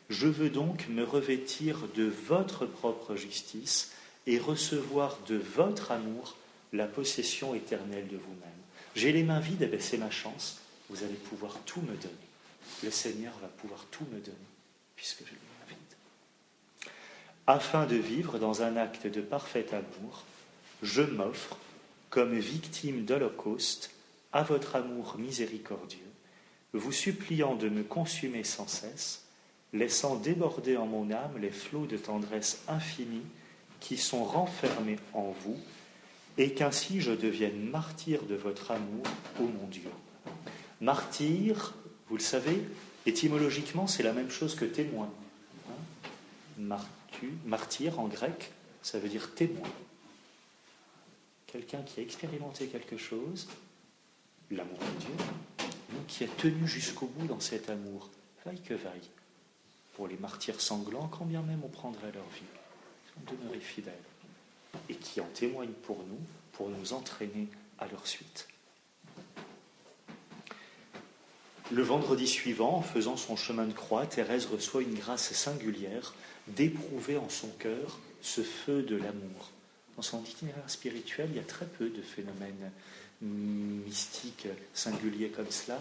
Je veux donc me revêtir de votre propre justice et recevoir de votre amour la possession éternelle de vous-même. J'ai les mains vides, c'est ma chance. Vous allez pouvoir tout me donner. Le Seigneur va pouvoir tout me donner, puisque j'ai les mains vides. Afin de vivre dans un acte de parfait amour, je m'offre, comme victime d'holocauste, à votre amour miséricordieux, vous suppliant de me consumer sans cesse, laissant déborder en mon âme les flots de tendresse infinie qui sont renfermés en vous, et qu'ainsi je devienne martyr de votre amour, ô mon Dieu. Martyr, vous le savez, étymologiquement, c'est la même chose que témoin. Martyr, en grec, ça veut dire témoin. Quelqu'un qui a expérimenté quelque chose, l'amour de Dieu, donc qui a tenu jusqu'au bout dans cet amour, vaille que vaille. Pour les martyrs sanglants, quand bien même on prendrait leur vie, on demeurait fidèles. Et qui en témoignent pour nous entraîner à leur suite. Le vendredi suivant, en faisant son chemin de croix, Thérèse reçoit une grâce singulière d'éprouver en son cœur ce feu de l'amour. Dans son itinéraire spirituel, il y a très peu de phénomènes mystiques singuliers comme cela,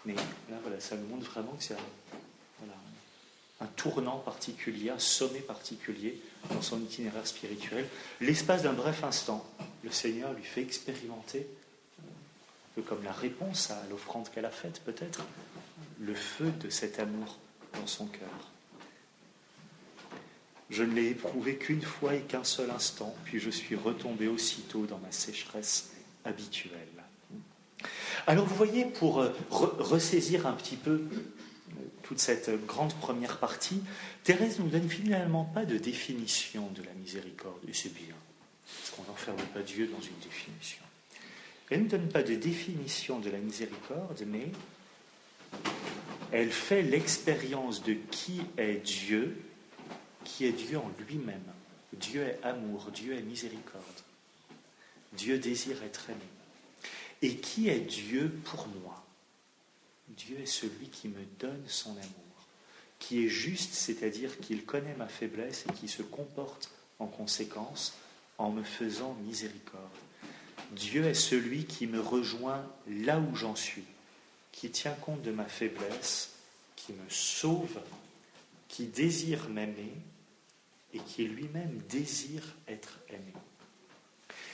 mais là, ça nous montre vraiment que c'est un tournant particulier, un sommet particulier dans son itinéraire spirituel. L'espace d'un bref instant, le Seigneur lui fait expérimenter, un peu comme la réponse à l'offrande qu'elle a faite peut-être, le feu de cet amour dans son cœur. Je ne l'ai éprouvé qu'une fois et qu'un seul instant, puis je suis retombé aussitôt dans ma sécheresse habituelle. Alors vous voyez, pour ressaisir un petit peu toute cette grande première partie, Thérèse ne nous donne finalement pas de définition de la miséricorde, et c'est bien, parce qu'on n'enferme pas Dieu dans une définition. Elle ne nous donne pas de définition de la miséricorde, mais elle fait l'expérience de qui est Dieu en lui-même. Dieu est amour, Dieu est miséricorde. Dieu désire être aimé. Et qui est Dieu pour moi ? Dieu est celui qui me donne son amour, qui est juste, c'est-à-dire qu'il connaît ma faiblesse et qui se comporte en conséquence en me faisant miséricorde. Dieu est celui qui me rejoint là où j'en suis, qui tient compte de ma faiblesse, qui me sauve, qui désire m'aimer et qui lui-même désire être aimé.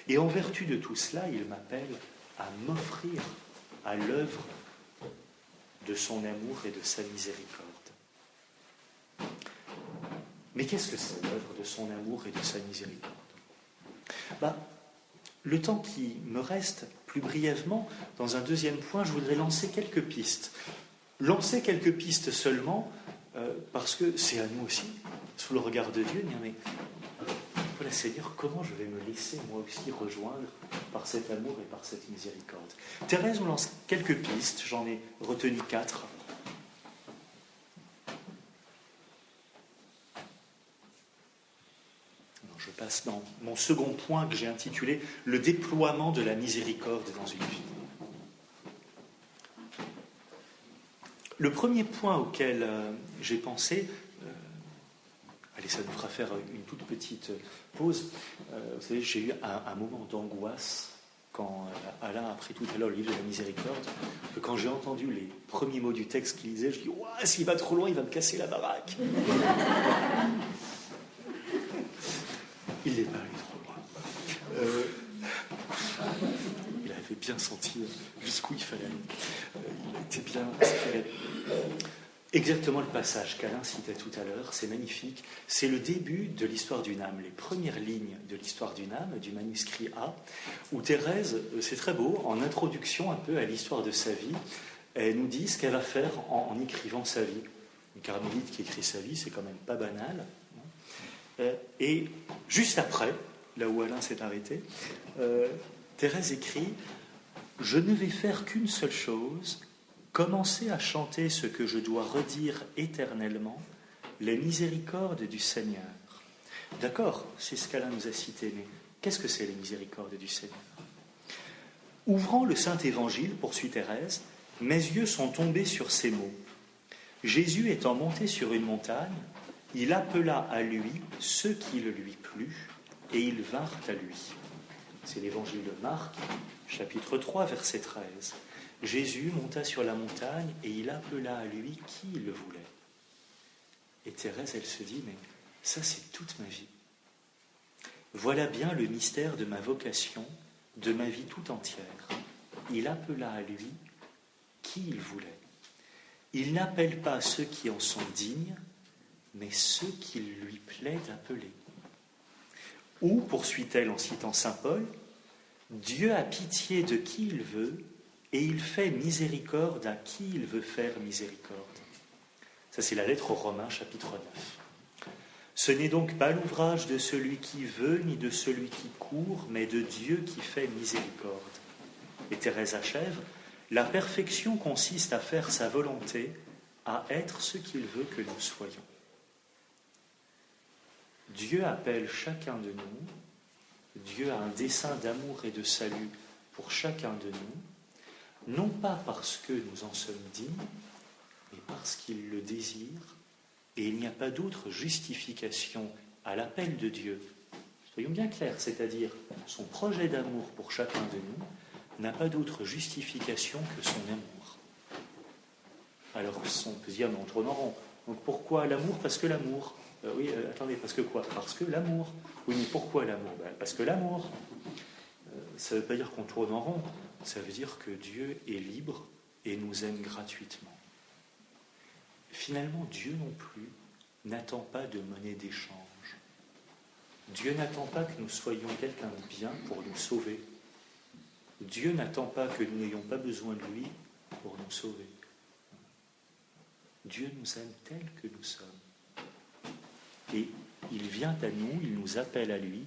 Et en vertu de tout cela, il m'appelle à m'offrir à l'œuvre de son amour et de sa miséricorde. Mais qu'est-ce que c'est l'œuvre de son amour et de sa miséricorde ? Le temps qui me reste, plus brièvement, dans un deuxième point, je voudrais lancer quelques pistes. Lancer quelques pistes seulement, parce que c'est à nous aussi, sous le regard de Dieu, mais voilà, Seigneur, comment je vais me laisser moi aussi rejoindre par cet amour et par cette miséricorde. Thérèse nous lance quelques pistes, j'en ai retenu 4. Je passe dans mon second point que j'ai intitulé « Le déploiement de la miséricorde dans une vie ». Le premier point auquel j'ai pensé, allez, ça nous fera faire une toute petite pause. Vous savez, j'ai eu un moment d'angoisse quand Alain a pris tout à l'heure le livre de la miséricorde, que quand j'ai entendu les premiers mots du texte qu'il lisait, je dis « Ouah, s'il va trop loin, il va me casser la baraque !» Il n'est pas allé trop loin. Il avait bien senti jusqu'où il fallait aller. Il était bien inspiré. Exactement le passage qu'Alain citait tout à l'heure, c'est magnifique. C'est le début de l'histoire d'une âme, les premières lignes de l'histoire d'une âme, du manuscrit A, où Thérèse, c'est très beau, en introduction un peu à l'histoire de sa vie, elle nous dit ce qu'elle va faire en écrivant sa vie. Une carmélite qui écrit sa vie, c'est quand même pas banal. Et juste après, là où Alain s'est arrêté, Thérèse écrit « Je ne vais faire qu'une seule chose, commencer à chanter ce que je dois redire éternellement, les miséricordes du Seigneur. » D'accord, c'est ce qu'Alain nous a cité, mais qu'est-ce que c'est les miséricordes du Seigneur ? Ouvrant le Saint-Évangile, poursuit Thérèse, mes yeux sont tombés sur ces mots. Jésus étant monté sur une montagne, il appela à lui ceux qui le lui plut, et ils vinrent à lui. C'est l'évangile de Marc, chapitre 3, verset 13. Jésus monta sur la montagne, et il appela à lui qui le voulait. Et Thérèse, elle se dit, mais ça c'est toute ma vie. Voilà bien le mystère de ma vocation, de ma vie tout entière. Il appela à lui qui il voulait. Il n'appelle pas ceux qui en sont dignes, mais ceux qu'il lui plaît d'appeler. Ou, poursuit-elle en citant saint Paul, Dieu a pitié de qui il veut, et il fait miséricorde à qui il veut faire miséricorde. Ça, c'est la lettre aux Romains, chapitre 9. Ce n'est donc pas l'ouvrage de celui qui veut, ni de celui qui court, mais de Dieu qui fait miséricorde. Et Thérèse achève, la perfection consiste à faire sa volonté, à être ce qu'il veut que nous soyons. Dieu appelle chacun de nous, Dieu a un dessein d'amour et de salut pour chacun de nous, non pas parce que nous en sommes dignes, mais parce qu'il le désire, et il n'y a pas d'autre justification à l'appel de Dieu. Soyons bien clairs, c'est-à-dire son projet d'amour pour chacun de nous n'a pas d'autre justification que son amour. Alors on peut se dire, mais on tourne en rond. Donc pourquoi l'amour ? Parce que l'amour. Attendez, parce que quoi ? Parce que l'amour. Oui, mais pourquoi l'amour ? Parce que l'amour. Ça ne veut pas dire qu'on tourne en rond. Ça veut dire que Dieu est libre et nous aime gratuitement. Finalement, Dieu non plus n'attend pas de monnaie d'échange. Dieu n'attend pas que nous soyons quelqu'un de bien pour nous sauver. Dieu n'attend pas que nous n'ayons pas besoin de lui pour nous sauver. Dieu nous aime tels que nous sommes. Et il vient à nous, il nous appelle à lui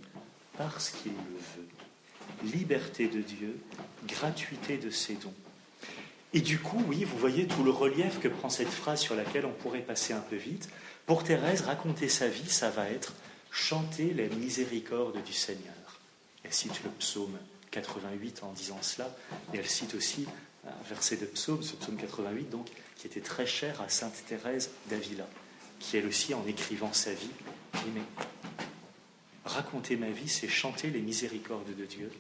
parce qu'il le veut. Liberté de Dieu, gratuité de ses dons. Et du coup, oui, vous voyez tout le relief que prend cette phrase sur laquelle on pourrait passer un peu vite. Pour Thérèse, raconter sa vie, ça va être chanter les miséricordes du Seigneur. Elle cite le psaume 88 en disant cela, et elle cite aussi un verset de psaume, ce psaume 88, donc, qui était très cher à sainte Thérèse d'Avila, qui elle aussi, en écrivant sa vie, dit mais raconter ma vie, c'est chanter les miséricordes de Dieu,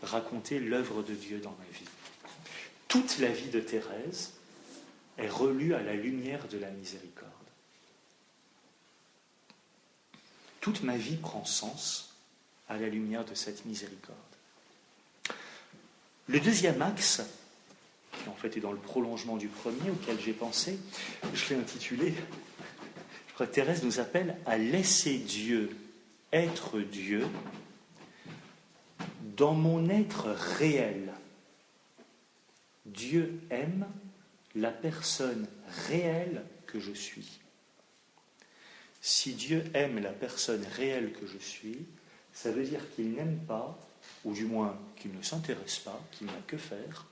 raconter l'œuvre de Dieu dans ma vie. Toute la vie de Thérèse est relue à la lumière de la miséricorde. Toute ma vie prend sens à la lumière de cette miséricorde. Le deuxième axe, qui en fait est dans le prolongement du premier auquel j'ai pensé, je l'ai intitulé, je crois que Thérèse nous appelle à laisser Dieu être Dieu dans mon être réel. Dieu aime la personne réelle que je suis. Si Dieu aime la personne réelle que je suis, ça veut dire qu'il n'aime pas, ou du moins qu'il ne s'intéresse pas, qu'il n'a que faire,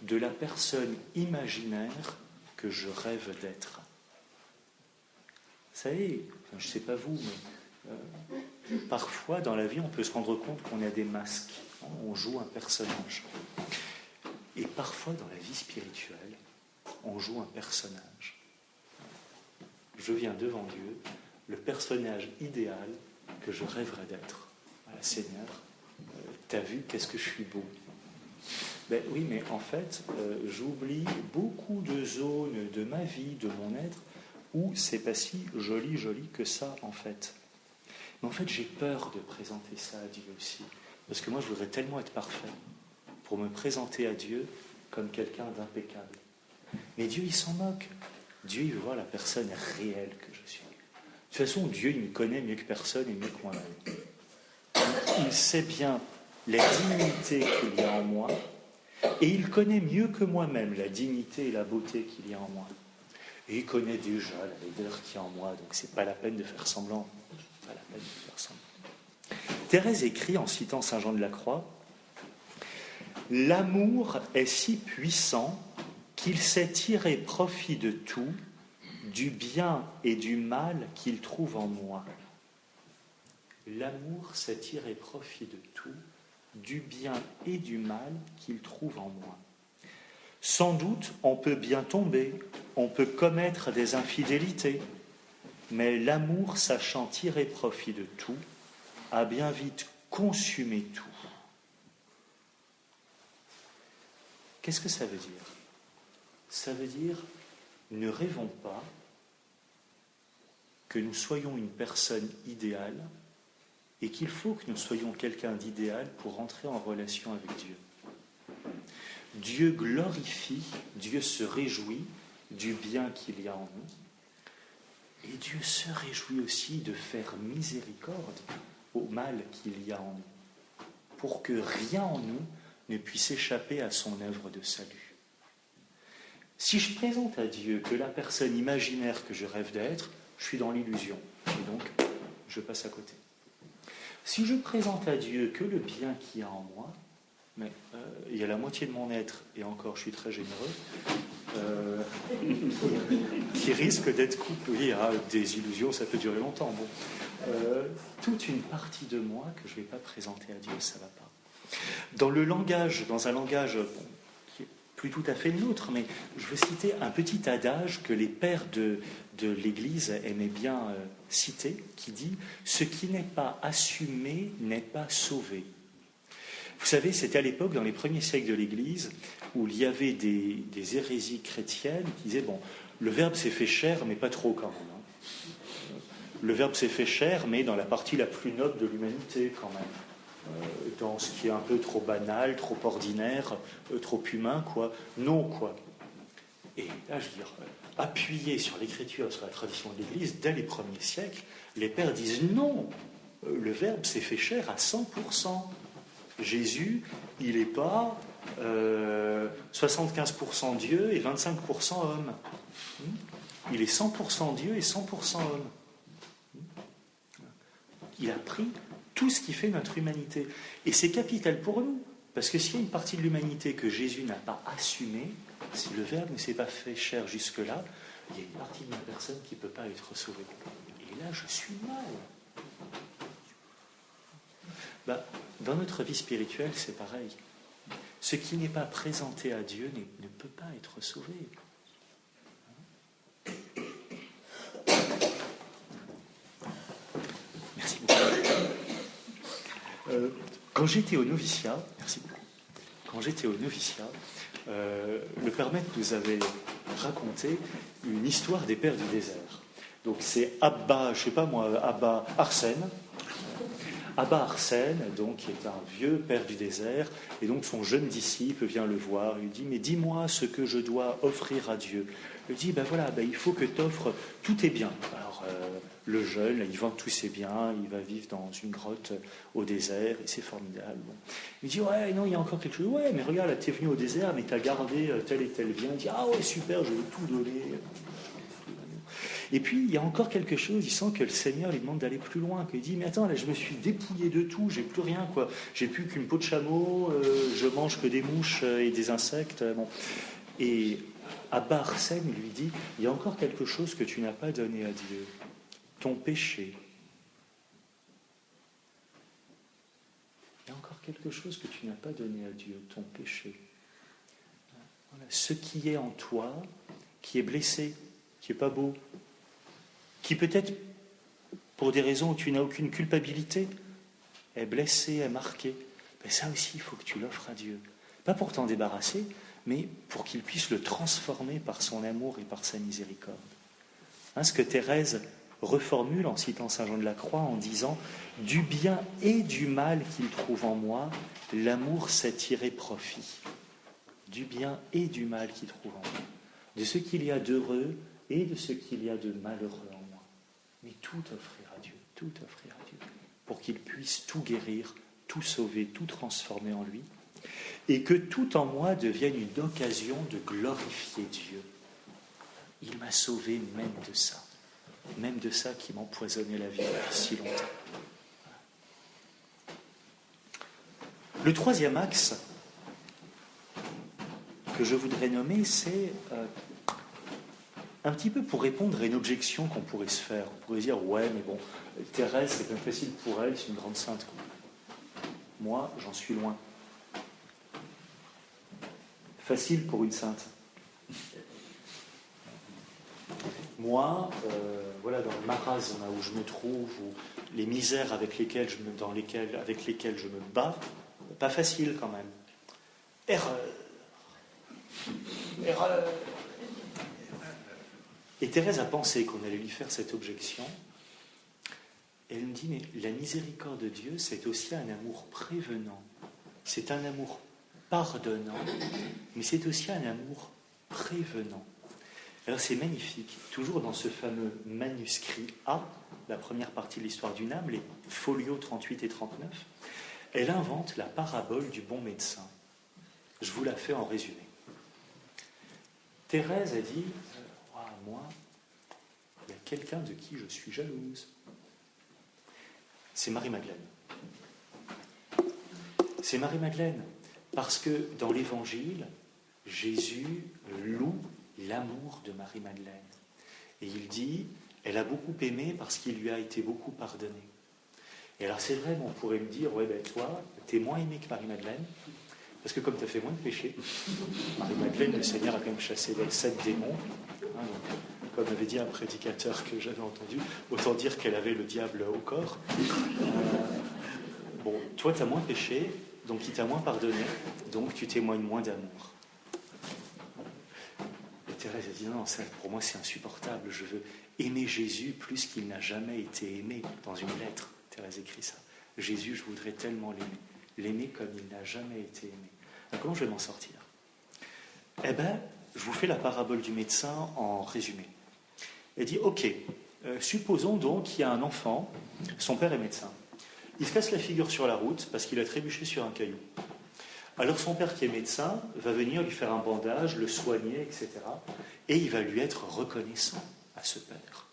de la personne imaginaire que je rêve d'être. Vous savez, je ne sais pas vous, mais parfois dans la vie on peut se rendre compte qu'on a des masques, on joue un personnage. Et parfois dans la vie spirituelle, on joue un personnage. Je viens devant Dieu, le personnage idéal que je rêverais d'être. Voilà, Seigneur, t'as vu, qu'est-ce que je suis beau. Ben oui, mais en fait, j'oublie beaucoup de zones de ma vie, de mon être, où c'est pas si joli que ça, en fait. Mais en fait, j'ai peur de présenter ça à Dieu aussi. Parce que moi, je voudrais tellement être parfait pour me présenter à Dieu comme quelqu'un d'impeccable. Mais Dieu, il s'en moque. Dieu, il veut voir la personne réelle que je suis. De toute façon, Dieu, il me connaît mieux que personne et mieux que moi-même. Il sait bien la dignité qu'il y a en moi, et il connaît mieux que moi-même la dignité et la beauté qu'il y a en moi. Et il connaît déjà la laideur qu'il y a en moi, donc c'est pas la peine de faire semblant. Pas la peine de faire semblant. Thérèse écrit, en citant saint Jean de la Croix, « L'amour est si puissant qu'il sait tirer profit de tout, du bien et du mal qu'il trouve en moi. » L'amour sait tirer profit de tout, du bien et du mal qu'il trouve en moi. Sans doute, on peut bien tomber, on peut commettre des infidélités, mais l'amour, sachant tirer profit de tout, a bien vite consumé tout. Qu'est-ce que ça veut dire ? Ça veut dire, ne rêvons pas que nous soyons une personne idéale et qu'il faut que nous soyons quelqu'un d'idéal pour rentrer en relation avec Dieu. Dieu glorifie, Dieu se réjouit du bien qu'il y a en nous, et Dieu se réjouit aussi de faire miséricorde au mal qu'il y a en nous, pour que rien en nous ne puisse échapper à son œuvre de salut. Si je présente à Dieu que la personne imaginaire que je rêve d'être, je suis dans l'illusion, et donc je passe à côté. Si je présente à Dieu que le bien qu'il y a en moi, mais il y a la moitié de mon être, et encore je suis très généreux, qui risque d'être coupé à des illusions, ça peut durer longtemps. Bon. Toute une partie de moi que je ne vais pas présenter à Dieu, ça ne va pas. Dans un langage qui est plus tout à fait le nôtre, mais je veux citer un petit adage que les pères de l'Église aimaient bien citer, qui dit « Ce qui n'est pas assumé n'est pas sauvé ». Vous savez, c'était à l'époque, dans les premiers siècles de l'Église, où il y avait des hérésies chrétiennes qui disaient « Bon, le Verbe s'est fait chair, mais pas trop quand même. Hein. Le Verbe s'est fait chair, mais dans la partie la plus noble de l'humanité quand même. Dans ce qui est un peu trop banal, trop ordinaire, trop humain, quoi. Non, quoi. » Et là, je veux dire, appuyé sur l'Écriture, sur la tradition de l'Église, dès les premiers siècles, les pères disent « Non, le Verbe s'est fait chair à 100%. Jésus, il n'est pas 75% Dieu et 25% homme. Il est 100% Dieu et 100% homme. Il a pris tout ce qui fait notre humanité. Et c'est capital pour nous, parce que s'il y a une partie de l'humanité que Jésus n'a pas assumée, si le Verbe ne s'est pas fait chair jusque-là, il y a une partie de ma personne qui ne peut pas être sauvée. Et là, je suis mal. Dans notre vie spirituelle, c'est pareil. Ce qui n'est pas présenté à Dieu ne peut pas être sauvé. Merci beaucoup. Quand j'étais au noviciat, merci beaucoup. Quand j'étais au noviciat, le père maître nous avait raconté une histoire des pères du désert. Donc c'est Abba, je sais pas moi, Abba Arsène. Abba Arsène, donc, qui est un vieux père du désert, et donc son jeune disciple vient le voir, il lui dit « Mais dis-moi ce que je dois offrir à Dieu. » Il dit « Ben voilà, il faut que tu offres tous tes biens. » Alors, le jeune, là, il vend tous ses biens, il va vivre dans une grotte au désert, et c'est formidable. Bon. Il dit « Ouais, non, il y a encore quelque chose. Ouais, mais regarde, là, tu es venu au désert, mais tu as gardé tel et tel bien. » Il dit « Ah ouais, super, je vais tout donner. » Et puis, il y a encore quelque chose, il sent que le Seigneur lui demande d'aller plus loin, qu'il dit, mais attends, là, je me suis dépouillé de tout, j'ai plus rien, quoi. J'ai plus qu'une peau de chameau, je mange que des mouches et des insectes. Bon. Et Abba Arsène lui dit, il y a encore quelque chose que tu n'as pas donné à Dieu, ton péché. Il y a encore quelque chose que tu n'as pas donné à Dieu, ton péché. Voilà. Ce qui est en toi, qui est blessé, qui n'est pas beau, qui peut-être, pour des raisons où tu n'as aucune culpabilité, est blessé, est marqué, ben ça aussi, il faut que tu l'offres à Dieu. Pas pour t'en débarrasser, mais pour qu'il puisse le transformer par son amour et par sa miséricorde. Ce que Thérèse reformule en citant Saint Jean de la Croix en disant « Du bien et du mal qu'il trouve en moi, l'amour sait tirer profit. » Du bien et du mal qu'il trouve en moi. De ce qu'il y a d'heureux et de ce qu'il y a de malheureux en moi. Mais tout offrir à Dieu, pour qu'il puisse tout guérir, tout sauver, tout transformer en lui, et que tout en moi devienne une occasion de glorifier Dieu. Il m'a sauvé même de ça qui m'empoisonnait la vie depuis si longtemps. Le troisième axe que je voudrais nommer, c'est un petit peu pour répondre à une objection qu'on pourrait se faire. On pourrait dire, ouais, mais bon, Thérèse, c'est quand même facile pour elle, c'est une grande sainte. Moi, j'en suis loin. Facile pour une sainte. Moi, voilà, dans le marasme où je me trouve, ou les misères avec lesquelles je me bats, pas facile quand même. Erreur. Et Thérèse a pensé qu'on allait lui faire cette objection. Et elle me dit, mais la miséricorde de Dieu, c'est aussi un amour prévenant. C'est un amour pardonnant, mais c'est aussi un amour prévenant. Alors c'est magnifique. Toujours dans ce fameux manuscrit A, la première partie de l'histoire d'une âme, les folios 38 et 39, elle invente la parabole du bon médecin. Je vous la fais en résumé. Thérèse a dit, moi, il y a quelqu'un de qui je suis jalouse. C'est Marie-Madeleine. C'est Marie-Madeleine, parce que dans l'Évangile, Jésus loue l'amour de Marie-Madeleine. Et il dit, elle a beaucoup aimé parce qu'il lui a été beaucoup pardonné. Et alors c'est vrai, on pourrait me dire, ouais, ben toi, t'es moins aimé que Marie-Madeleine, parce que comme tu as fait moins de péchés, Marie-Madeleine, le Seigneur a quand même chassé d'elle 7 démons. Donc, comme avait dit un prédicateur que j'avais entendu, autant dire qu'elle avait le diable au corps. Bon, toi, tu as moins péché, donc il t'a moins pardonné, donc tu témoignes moins d'amour. Et Thérèse a dit, non, ça, pour moi, c'est insupportable. Je veux aimer Jésus plus qu'il n'a jamais été aimé. Dans une lettre, Thérèse écrit ça. Jésus, je voudrais tellement l'aimer comme il n'a jamais été aimé. Alors, comment je vais m'en sortir? Eh bien, je vous fais la parabole du médecin en résumé. Elle dit, ok, supposons donc qu'il y a un enfant, son père est médecin. Il se casse la figure sur la route parce qu'il a trébuché sur un caillou. Alors son père qui est médecin va venir lui faire un bandage, le soigner, etc. Et il va lui être reconnaissant à ce père.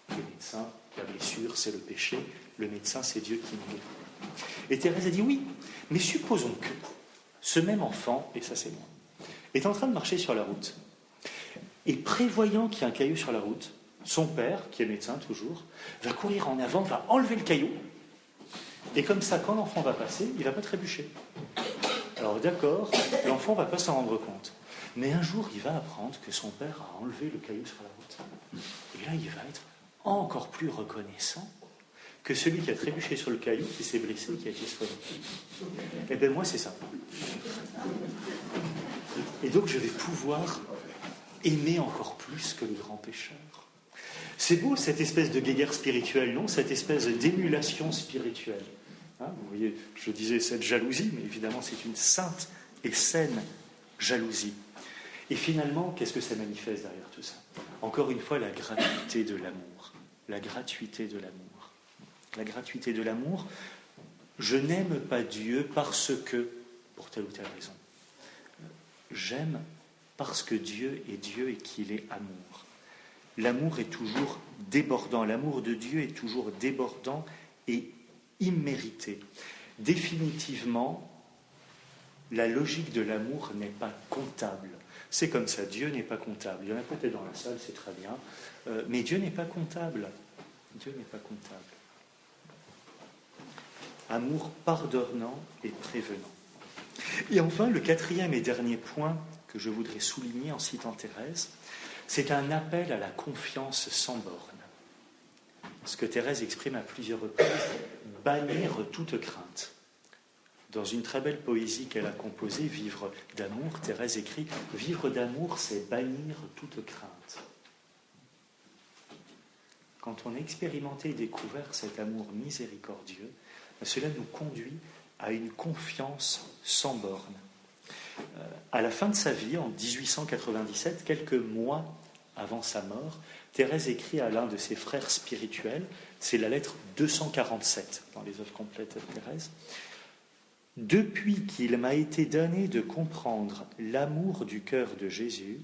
Le médecin, la blessure, c'est le péché. Le médecin, c'est Dieu qui nous guérit. Et Thérèse a dit, oui, mais supposons que ce même enfant, et ça c'est moi, est en train de marcher sur la route. Et prévoyant qu'il y a un caillou sur la route, son père, qui est médecin toujours, va courir en avant, va enlever le caillou. Et comme ça, quand l'enfant va passer, il ne va pas trébucher. Alors d'accord, l'enfant ne va pas s'en rendre compte. Mais un jour, il va apprendre que son père a enlevé le caillou sur la route. Et là, il va être encore plus reconnaissant que celui qui a trébuché sur le caillou, qui s'est blessé, qui a été soigné. Eh bien moi c'est ça. Et donc je vais pouvoir aimer encore plus que le grand pécheur. C'est beau cette espèce de guéguerre spirituelle, non? Cette espèce d'émulation spirituelle. Hein, vous voyez, je disais cette jalousie, mais évidemment c'est une sainte et saine jalousie. Et finalement, qu'est-ce que ça manifeste derrière tout ça? Encore une fois, la gratuité de l'amour. La gratuité de l'amour. La gratuité de l'amour. Je n'aime pas Dieu parce que, pour telle ou telle raison. J'aime parce que Dieu est Dieu et qu'il est amour. L'amour est toujours débordant. L'amour de Dieu est toujours débordant et immérité. Définitivement, la logique de l'amour n'est pas comptable. C'est comme ça, Dieu n'est pas comptable. Il y en a peut-être dans la salle, c'est très bien. Mais Dieu n'est pas comptable. Dieu n'est pas comptable. Amour pardonnant et prévenant. Et enfin, le quatrième et dernier point que je voudrais souligner en citant Thérèse, c'est un appel à la confiance sans borne. Ce que Thérèse exprime à plusieurs reprises, bannir toute crainte. Dans une très belle poésie qu'elle a composée, Vivre d'amour, Thérèse écrit « Vivre d'amour, c'est bannir toute crainte ». Quand on a expérimenté et découvert cet amour miséricordieux, cela nous conduit à une confiance sans borne. À la fin de sa vie, en 1897, quelques mois avant sa mort, Thérèse écrit à l'un de ses frères spirituels, c'est la lettre 247 dans les œuvres complètes de Thérèse. « Depuis qu'il m'a été donné de comprendre l'amour du cœur de Jésus,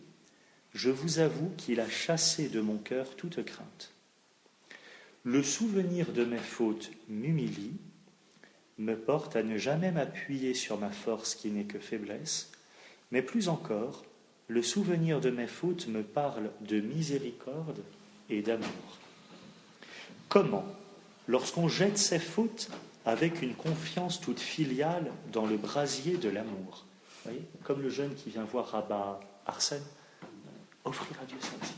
je vous avoue qu'il a chassé de mon cœur toute crainte. Le souvenir de mes fautes m'humilie, me porte à ne jamais m'appuyer sur ma force qui n'est que faiblesse, mais plus encore, le souvenir de mes fautes me parle de miséricorde et d'amour. Comment, lorsqu'on jette ses fautes avec une confiance toute filiale dans le brasier de l'amour, voyez, comme le jeune qui vient voir Rabbin Arsène, offrir à Dieu sa vie.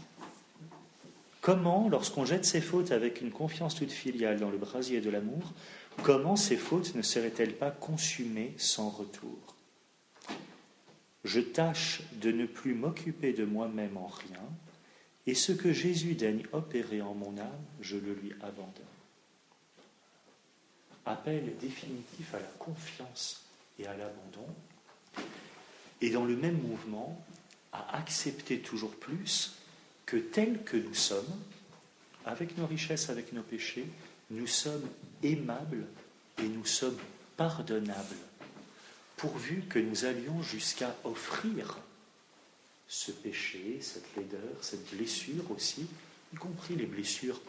Comment, lorsqu'on jette ses fautes avec une confiance toute filiale dans le brasier de l'amour, comment ces fautes ne seraient-elles pas consumées sans retour? Je tâche de ne plus m'occuper de moi-même en rien, et ce que Jésus daigne opérer en mon âme, je le lui abandonne. Appel définitif à la confiance et à l'abandon, et dans le même mouvement, à accepter toujours plus que tels que nous sommes, avec nos richesses, avec nos péchés, nous sommes aimables et nous sommes pardonnables, pourvu que nous allions jusqu'à offrir ce péché, cette laideur, cette blessure aussi, y compris les blessures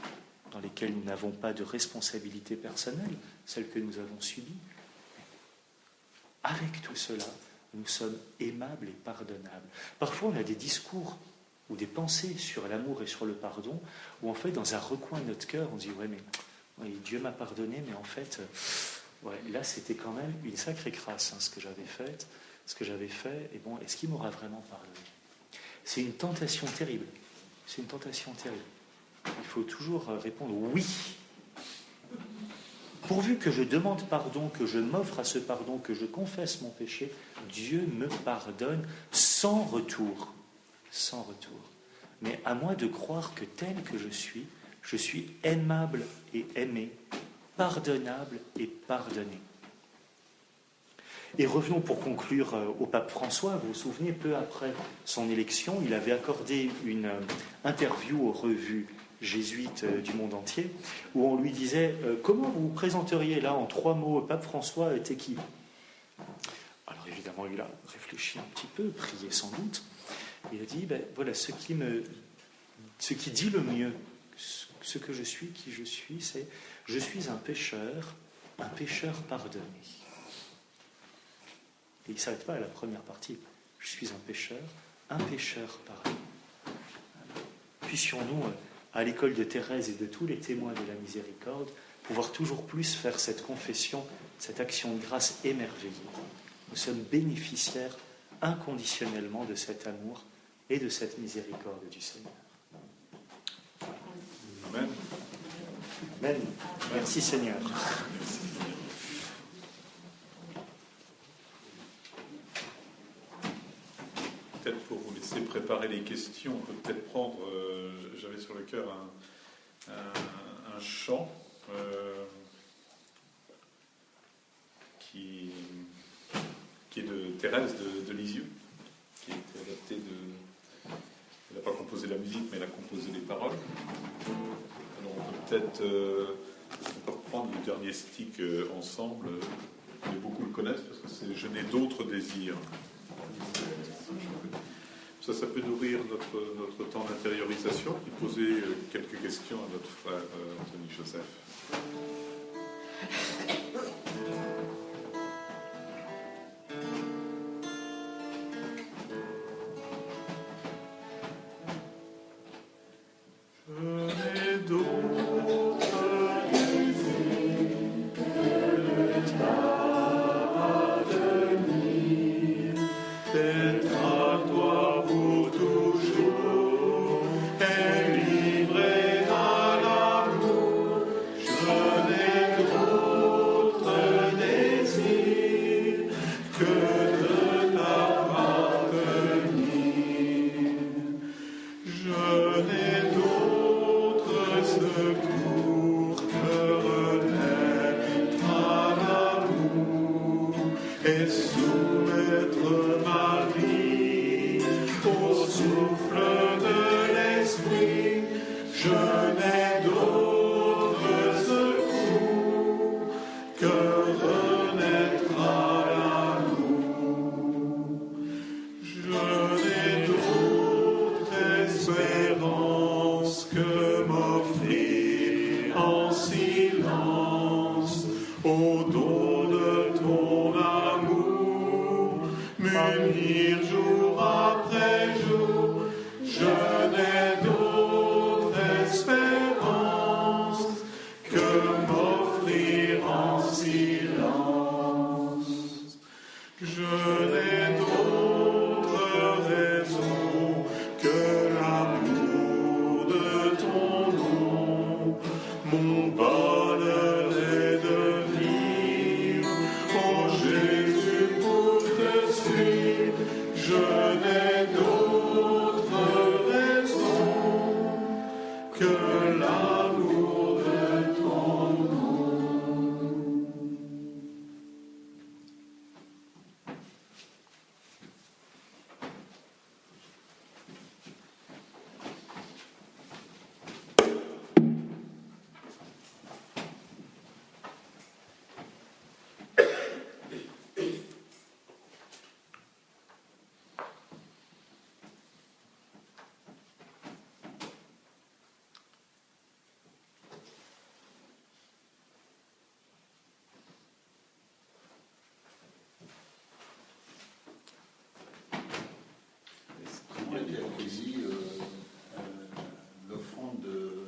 dans lesquelles nous n'avons pas de responsabilité personnelle, celles que nous avons subies. Avec tout cela, nous sommes aimables et pardonnables. Parfois, on a des discours ou des pensées sur l'amour et sur le pardon, où en fait, dans un recoin de notre cœur, on se dit « ouais, mais oui, Dieu m'a pardonné, mais en fait, ouais, là, c'était quand même une sacrée crasse, hein, ce que j'avais fait, et bon, est-ce qu'il m'aura vraiment pardonné ?» C'est une tentation terrible. C'est une tentation terrible. Il faut toujours répondre « oui ». Pourvu que je demande pardon, que je m'offre à ce pardon, que je confesse mon péché, Dieu me pardonne sans retour. Sans retour. Mais à moi de croire que tel que je suis aimable et aimé, pardonnable et pardonné. Et revenons pour conclure au pape François. Vous vous souvenez, peu après son élection, il avait accordé une interview aux revues jésuites du monde entier, où on lui disait « Comment vous vous présenteriez là en 3 mots, pape François était qui ?» Alors évidemment, il a réfléchi un petit peu, prié sans doute. Il a dit, voilà, ce qui dit le mieux, ce que je suis, qui je suis, c'est « Je suis un pécheur pardonné ». Et il ne s'arrête pas à la première partie. « Je suis un pécheur pardonné ». Puissions-nous, à l'école de Thérèse et de tous les témoins de la miséricorde, pouvoir toujours plus faire cette confession, cette action de grâce émerveillée. Nous sommes bénéficiaires inconditionnellement de cet amour et de cette miséricorde du Seigneur. Amen. Amen. Merci Seigneur. Peut-être pour vous laisser préparer les questions, on peut peut-être prendre, j'avais sur le cœur un chant qui est de Thérèse de Lisieux, qui a été adapté de... Elle n'a pas composé la musique, mais elle a composé les paroles. Alors on peut peut-être reprendre le dernier stick ensemble. Beaucoup le connaissent parce que c'est « Je n'ai d'autres désirs ». Ça peut nourrir notre temps d'intériorisation et poser quelques questions à notre frère Anthony Joseph.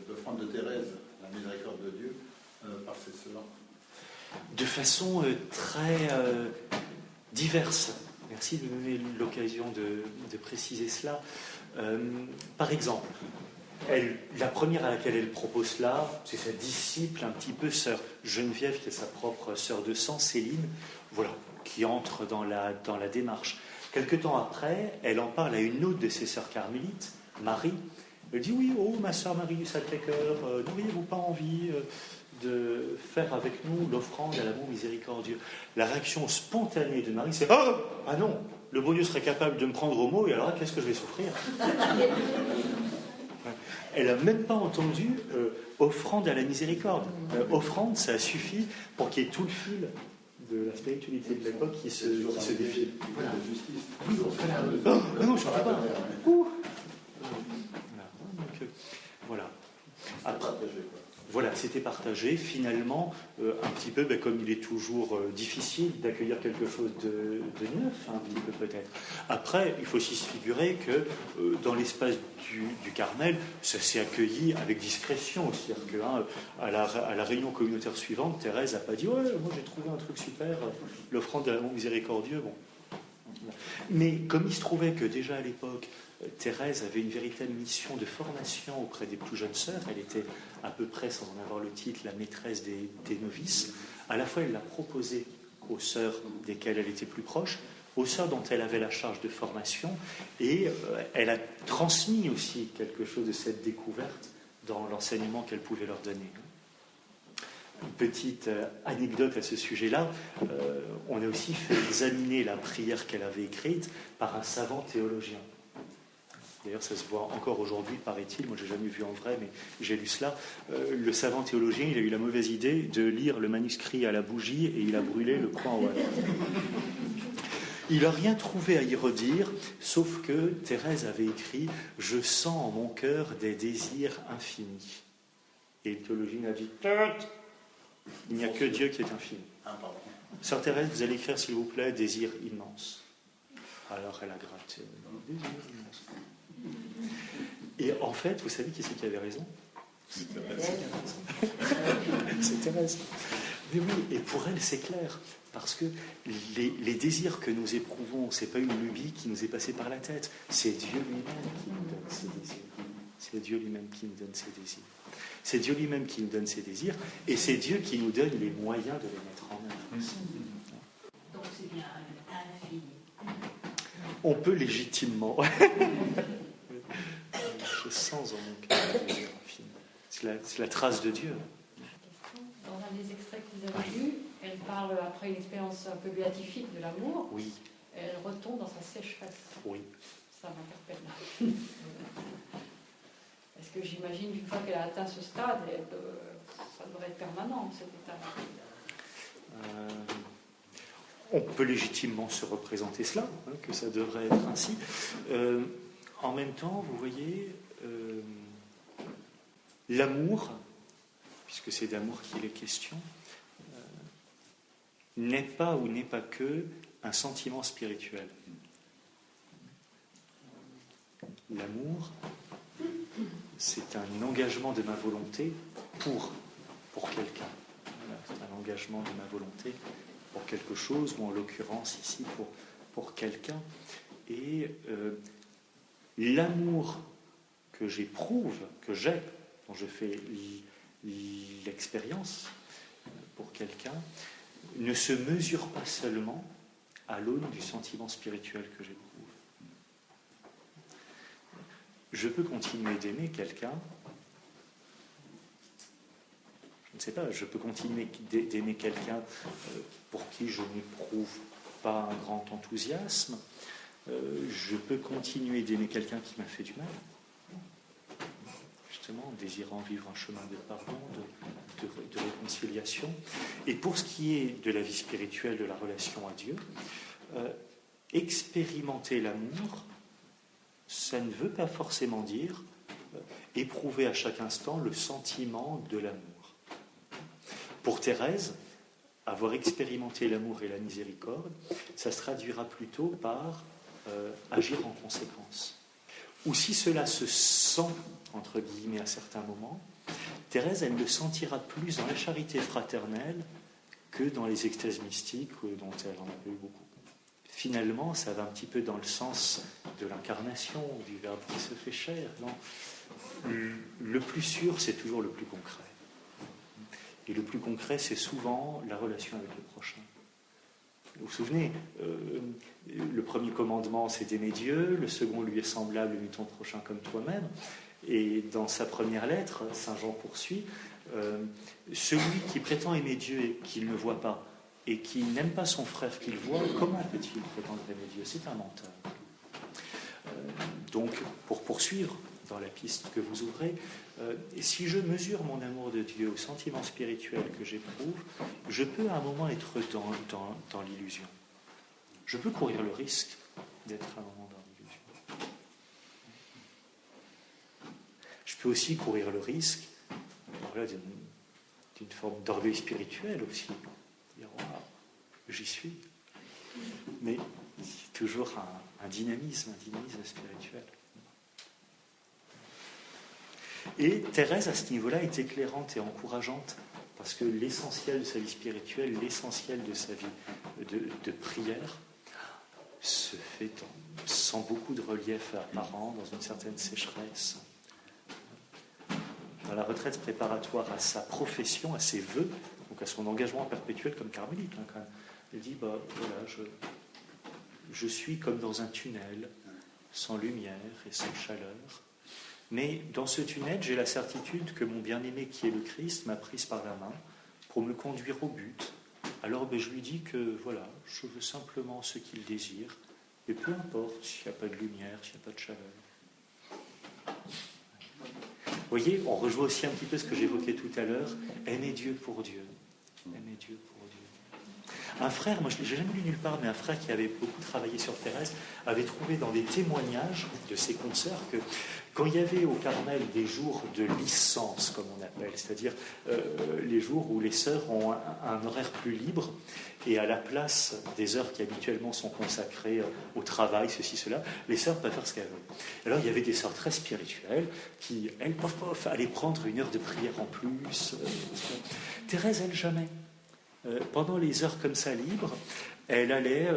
L'offrande de Thérèse, la miséricorde de Dieu, par ses sœurs. De façon très diverse. Merci de me donner l'occasion de préciser cela. Par exemple, la première à laquelle elle propose cela, c'est sa disciple, un petit peu sœur Geneviève, qui est sa propre sœur de sang, Céline, voilà, qui entre dans la démarche. Quelque temps après, elle en parle à une autre de ses sœurs carmélites, Marie. Elle dit « Oui, oh, ma sœur Marie du Sacré-Cœur, n'auriez-vous pas envie de faire avec nous l'offrande à l'amour miséricordieux ?» La réaction spontanée de Marie, c'est « Ah non, le bon Dieu serait capable de me prendre au mot, et alors qu'est-ce que je vais souffrir ?» Elle n'a même pas entendu offrande à la miséricorde. Offrande, ça suffit pour qu'il y ait tout le fil de la spiritualité de l'époque qui se défile. Voilà. De justice. Oui, non, je ne sais pas. Voilà. Après, voilà, c'était partagé. Finalement, un petit peu, comme il est toujours difficile d'accueillir quelque chose de neuf, un petit peu peut-être. Après, il faut aussi se figurer que dans l'espace du Carmel, ça s'est accueilli avec discrétion. C'est-à-dire qu'à la réunion communautaire suivante, Thérèse n'a pas dit « Ouais, moi j'ai trouvé un truc super, l'offrande de l'amour miséricordieux. » Bon. Mais comme il se trouvait que déjà à l'époque, Thérèse avait une véritable mission de formation auprès des plus jeunes sœurs, elle était à peu près, sans en avoir le titre, la maîtresse des novices, à la fois elle l'a proposé aux sœurs desquelles elle était plus proche, aux sœurs dont elle avait la charge de formation, et elle a transmis aussi quelque chose de cette découverte dans l'enseignement qu'elle pouvait leur donner. Une petite anecdote à ce sujet-là, on a aussi fait examiner la prière qu'elle avait écrite par un savant théologien. D'ailleurs, ça se voit encore aujourd'hui, paraît-il. Moi, je n'ai jamais vu en vrai, mais j'ai lu cela. Le savant théologien, il a eu la mauvaise idée de lire le manuscrit à la bougie et il a brûlé le coin en haut. Il n'a rien trouvé à y redire, sauf que Thérèse avait écrit « Je sens en mon cœur des désirs infinis ». Et le théologien a dit « Il n'y a que Dieu qui est infini ». Sœur Thérèse, vous allez écrire, s'il vous plaît, « Désir immense ». Alors elle a gratté « Désir immense ». Et en fait, vous savez qui c'est qui avait raison ? C'est Thérèse. Mais oui, et pour elle, c'est clair. Parce que les désirs que nous éprouvons, ce n'est pas une lubie qui nous est passée par la tête. C'est Dieu lui-même qui nous donne ces désirs. C'est Dieu lui-même qui nous donne ces désirs. C'est Dieu lui-même qui nous donne ces désirs. Et c'est Dieu qui nous donne les moyens de les mettre en œuvre. Donc c'est bien infini. On peut légitimement... Je sens en mon cœur un désir infini. C'est la trace de Dieu. Dans un des extraits que vous avez lus, elle parle, après une expérience un peu béatifique de l'amour, Oui. Elle retombe dans sa sécheresse. Oui. Ça m'interpelle. Parce que j'imagine qu'une fois qu'elle a atteint ce stade, ça devrait être permanent, cet état. On peut légitimement se représenter cela, que ça devrait être ainsi. En même temps, vous voyez, l'amour, puisque c'est d'amour qu'il est question, n'est pas ou n'est pas que un sentiment spirituel. L'amour, c'est un engagement de ma volonté pour quelqu'un. Voilà, c'est un engagement de ma volonté pour quelque chose, ou en l'occurrence ici pour quelqu'un. Et l'amour que j'éprouve, que j'ai, dont je fais l'expérience pour quelqu'un, ne se mesure pas seulement à l'aune du sentiment spirituel que j'éprouve. Je peux continuer d'aimer quelqu'un, je ne sais pas, je peux continuer d'aimer quelqu'un pour qui je n'éprouve pas un grand enthousiasme, je peux continuer d'aimer quelqu'un qui m'a fait du mal, justement, désirant vivre un chemin de pardon, de réconciliation. Et pour ce qui est de la vie spirituelle, de la relation à Dieu, expérimenter l'amour, ça ne veut pas forcément dire éprouver à chaque instant le sentiment de l'amour. Pour Thérèse, avoir expérimenté l'amour et la miséricorde, ça se traduira plutôt par agir en conséquence. Ou si cela se sent, entre guillemets, à certains moments, Thérèse, elle le sentira plus dans la charité fraternelle que dans les extases mystiques dont elle en a eu beaucoup. Finalement, ça va un petit peu dans le sens de l'incarnation, du Verbe qui se fait chair. Non, le plus sûr, c'est toujours le plus concret. Et le plus concret, c'est souvent la relation avec le prochain. Vous vous souvenez, le premier commandement, c'est d'aimer Dieu, le second lui est semblable, aime ton prochain comme toi-même. Et dans sa première lettre, Saint Jean poursuit, celui qui prétend aimer Dieu et qu'il ne voit pas, et qui n'aime pas son frère qu'il voit, comment peut-il prétendre aimer Dieu ? C'est un menteur. Donc, pour poursuivre dans la piste que vous ouvrez, si je mesure mon amour de Dieu au sentiment spirituel que j'éprouve, je peux à un moment être dans l'illusion. Je peux courir le risque d'être à un moment dans l'illusion. Je peux aussi courir le risque d'une forme d'orgueil spirituel aussi. Dire, wow, j'y suis. Mais c'est toujours un dynamisme spirituel. Et Thérèse, à ce niveau-là, est éclairante et encourageante, parce que l'essentiel de sa vie spirituelle, l'essentiel de sa vie de prière, se fait sans beaucoup de relief apparent, dans une certaine sécheresse. Dans la retraite préparatoire à sa profession, à ses vœux, donc à son engagement perpétuel comme carmélite, quand même, elle dit, voilà, je suis comme dans un tunnel, sans lumière et sans chaleur. Mais dans ce tunnel, j'ai la certitude que mon bien-aimé qui est le Christ m'a prise par la main pour me conduire au but. Alors je lui dis que voilà, je veux simplement ce qu'il désire, et peu importe s'il n'y a pas de lumière, s'il n'y a pas de chaleur. Vous voyez, on rejoint aussi un petit peu ce que j'évoquais tout à l'heure, aimer Dieu pour Dieu. Aimer Dieu pour Dieu. Un frère, moi je n'ai jamais lu nulle part, mais un frère qui avait beaucoup travaillé sur Thérèse avait trouvé dans des témoignages de ses consoeurs que quand il y avait au Carmel des jours de licence, comme on appelle, c'est-à-dire les jours où les sœurs ont un horaire plus libre, et à la place des heures qui habituellement sont consacrées au travail, ceci, cela, les sœurs peuvent faire ce qu'elles veulent. Alors il y avait des sœurs très spirituelles qui, elles, allaient prendre une heure de prière en plus. Thérèse, elle, jamais. Pendant les heures comme ça libres, elle allait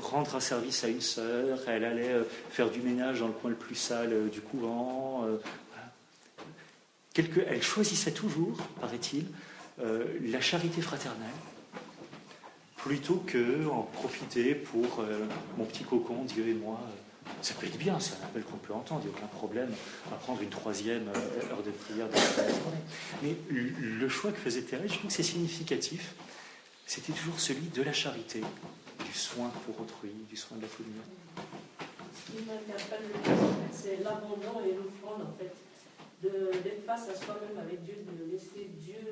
rendre un service à une sœur, elle allait faire du ménage dans le coin le plus sale du couvent. Voilà. Elle choisissait toujours, paraît-il, la charité fraternelle, plutôt qu'en profiter pour mon petit cocon, Dieu et moi. Ça peut être bien, c'est un appel qu'on peut entendre, il n'y a aucun problème à prendre une troisième heure de prière dans la journée. Mais le choix que faisait Thérèse, je trouve que c'est significatif. C'était toujours celui de la charité, du soin pour autrui, du soin de la communion. Ce qui m'interpelle le plus, en fait, c'est l'abandon et l'offrande, en fait, d'être face à soi-même avec Dieu, de laisser Dieu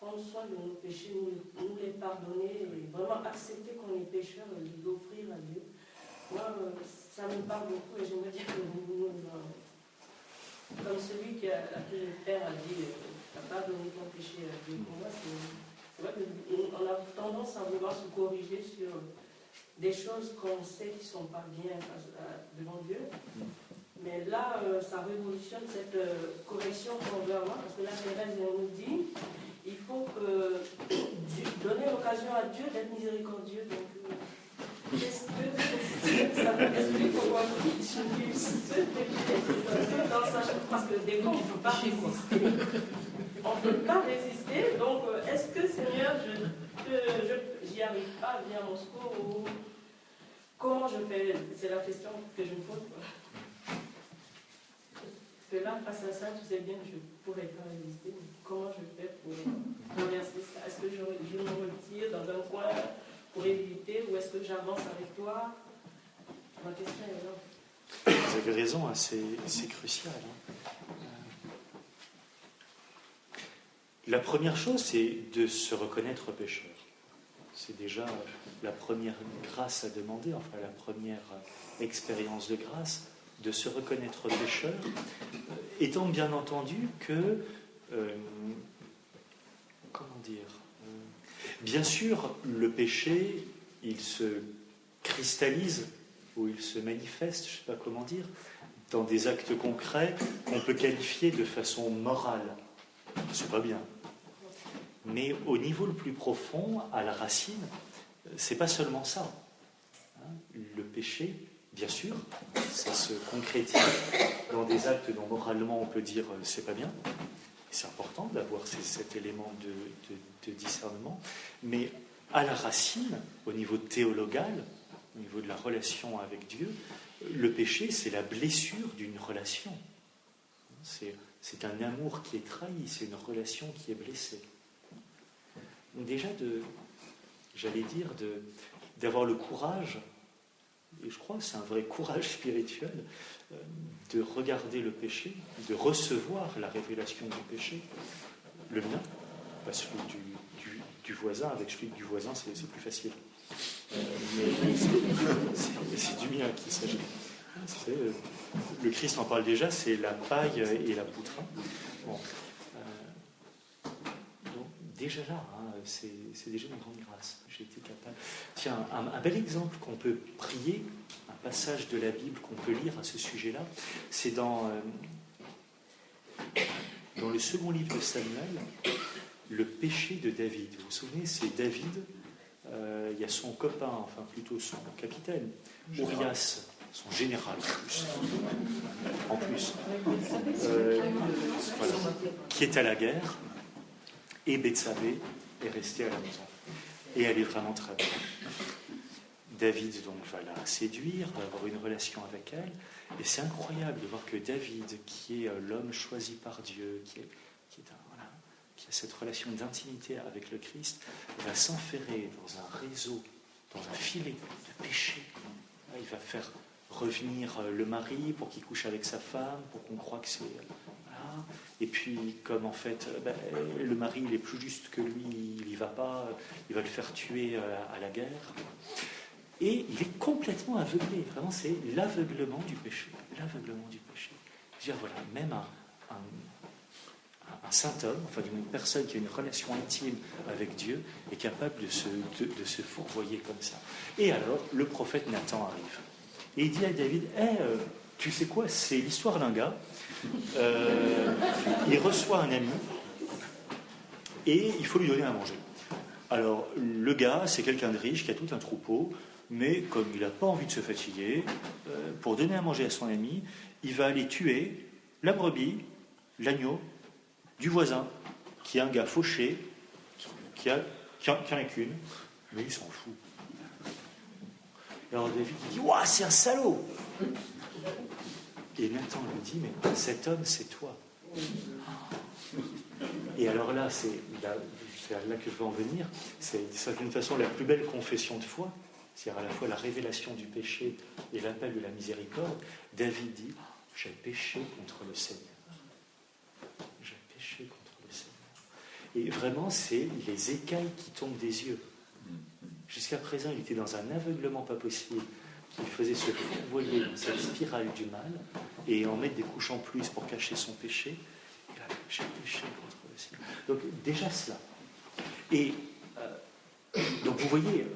prendre soin de nos péchés, nous les pardonner, et vraiment accepter qu'on est pécheurs et l'offrir à Dieu. Moi, ça me parle beaucoup et j'aimerais dire que comme celui à qui le Père a dit, t'as pas donné ton péché à Dieu. Pour moi, c'est vrai qu'on a tendance à vouloir se corriger sur des choses qu'on sait qui ne sont pas bien devant Dieu. Mais là, ça révolutionne cette correction qu'on veut avoir, parce que là, Thérèse nous dit, il faut donner l'occasion à Dieu d'être miséricordieux. Donc, est-ce que ça veut expliquer pourquoi parce que des fois, on ne peut pas résister. On ne peut pas résister, donc est-ce que Seigneur, je n'y arrive pas, viens à mon secours, ou comment je fais? C'est la question que je me pose. Parce que là, face à ça, tu sais bien que je ne pourrais pas résister. Comment je fais pour renverser ça? Est-ce que je me retire dans un coin pour éviter, ou est-ce que j'avance avec toi? Ma question est là. Vous avez raison, hein, c'est crucial. Hein. La première chose, c'est de se reconnaître pécheur. C'est déjà la première grâce à demander, enfin la première expérience de grâce, de se reconnaître pécheur, étant bien entendu que, bien sûr, le péché, il se cristallise ou il se manifeste, je ne sais pas comment dire, dans des actes concrets qu'on peut qualifier de façon morale. C'est pas bien. Mais au niveau le plus profond, à la racine, c'est pas seulement ça. Le péché, bien sûr, ça se concrétise dans des actes dont moralement on peut dire c'est pas bien. C'est important d'avoir cet élément de discernement. Mais à la racine, au niveau théologal, au niveau de la relation avec Dieu, le péché, c'est la blessure d'une relation. C'est un amour qui est trahi, c'est une relation qui est blessée. Déjà, d'avoir le courage, et je crois que c'est un vrai courage spirituel, de regarder le péché, de recevoir la révélation du péché, le mien, pas celui du voisin. Avec celui du voisin, c'est plus facile. Mais c'est du mien qu'il s'agit. Le Christ en parle déjà, c'est la paille et la poutre. Bon. Donc, déjà là, c'est déjà une grande grâce. J'ai été capable. Tiens, un bel exemple qu'on peut prier, un passage de la Bible qu'on peut lire à ce sujet-là, c'est dans le second livre de Samuel, le péché de David. Vous vous souvenez, c'est David il y a son copain, enfin plutôt son capitaine, Urias, son général en plus, voilà, qui est à la guerre, et Bethsabée est restée à la maison. Et elle est vraiment très belle. David donc va la séduire, va avoir une relation avec elle, et c'est incroyable de voir que David, qui est l'homme choisi par Dieu, qui a cette relation d'intimité avec le Christ, va s'enferrer dans un réseau, dans un filet de péché. Il va faire revenir le mari pour qu'il couche avec sa femme, pour qu'on croie que c'est... Voilà. Et puis, comme en fait, le mari, il est plus juste que lui, il n'y va pas, il va le faire tuer à la guerre. Et il est complètement aveuglé. Vraiment, c'est l'aveuglement du péché. L'aveuglement du péché. Je veux dire, voilà, même un saint homme, enfin une personne qui a une relation intime avec Dieu, est capable de se fourvoyer comme ça. Et alors, le prophète Nathan arrive. Et il dit à David, tu sais quoi, c'est l'histoire d'un gars. Il reçoit un ami et il faut lui donner à manger. Alors, le gars, c'est quelqu'un de riche qui a tout un troupeau, mais comme il n'a pas envie de se fatiguer, pour donner à manger à son ami, il va aller tuer la brebis, l'agneau, du voisin, qui est un gars fauché, qui en a qu'une, mais il s'en fout. Alors David dit, ouah, c'est un salaud! Et Nathan lui dit, mais cet homme, c'est toi. Et alors là, c'est là que je veux en venir, c'est d'une façon la plus belle confession de foi, c'est-à-dire à la fois la révélation du péché et l'appel de la miséricorde. David dit, j'ai péché contre le Seigneur. J'ai péché contre le Seigneur. Et vraiment, c'est les écailles qui tombent des yeux. Jusqu'à présent, il était dans un aveuglement pas possible, qui faisait se fourvoyer dans cette spirale du mal, et en mettre des couches en plus pour cacher son péché. Et là, j'ai péché contre le Seigneur. Donc déjà cela. Et donc vous voyez,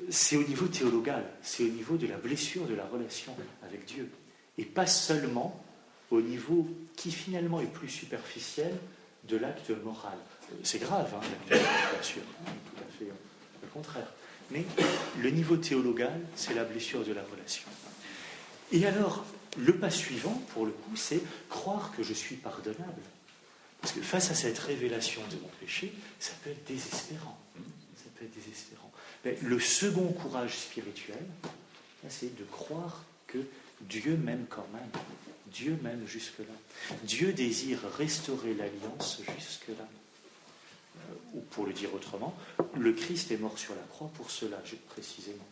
c'est au niveau théologal, c'est au niveau de la blessure de la relation avec Dieu. Et pas seulement au niveau qui finalement est plus superficiel de l'acte moral. C'est grave, l'acte moral, bien sûr, tout à fait le contraire. Mais le niveau théologal, c'est la blessure de la relation. Et alors, le pas suivant, pour le coup, c'est croire que je suis pardonnable. Parce que face à cette révélation de mon péché, ça peut être désespérant. Ça peut être désespérant. Mais le second courage spirituel, c'est de croire que Dieu m'aime quand même. Dieu m'aime jusque-là. Dieu désire restaurer l'alliance jusque-là. Ou pour le dire autrement, le Christ est mort sur la croix pour cela, précisément.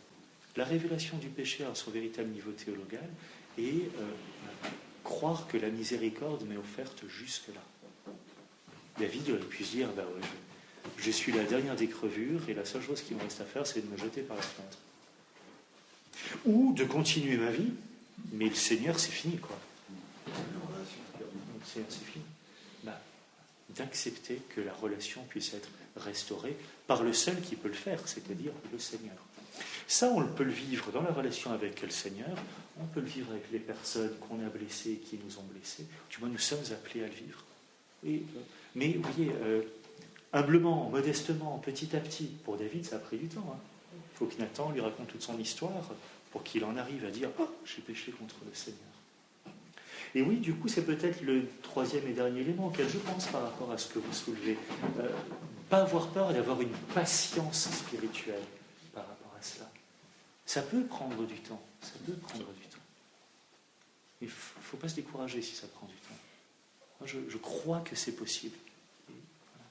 La révélation du péché à son véritable niveau théologal et croire que la miséricorde m'est offerte jusque-là. David aurait pu se dire, je suis la dernière des crevures et la seule chose qui me reste à faire, c'est de me jeter par la fenêtre. Ou de continuer ma vie, mais le Seigneur, c'est fini, quoi. Le Seigneur, c'est fini. D'accepter que la relation puisse être restaurée par le seul qui peut le faire, c'est-à-dire le Seigneur. Ça, on peut le vivre dans la relation avec le Seigneur, on peut le vivre avec les personnes qu'on a blessées et qui nous ont blessés. Du moins, nous sommes appelés à le vivre. Mais vous voyez, humblement, modestement, petit à petit, pour David, ça a pris du temps. Il faut que Nathan lui raconte toute son histoire pour qu'il en arrive à dire « Oh, j'ai péché contre le Seigneur ». Et oui, du coup, c'est peut-être le troisième et dernier élément auquel je pense par rapport à ce que vous soulevez. Pas avoir peur d'avoir une patience spirituelle par rapport à cela. Ça peut prendre du temps. Ça peut prendre du temps. Il ne faut pas se décourager si ça prend du temps. Moi, je crois que c'est possible. Et voilà.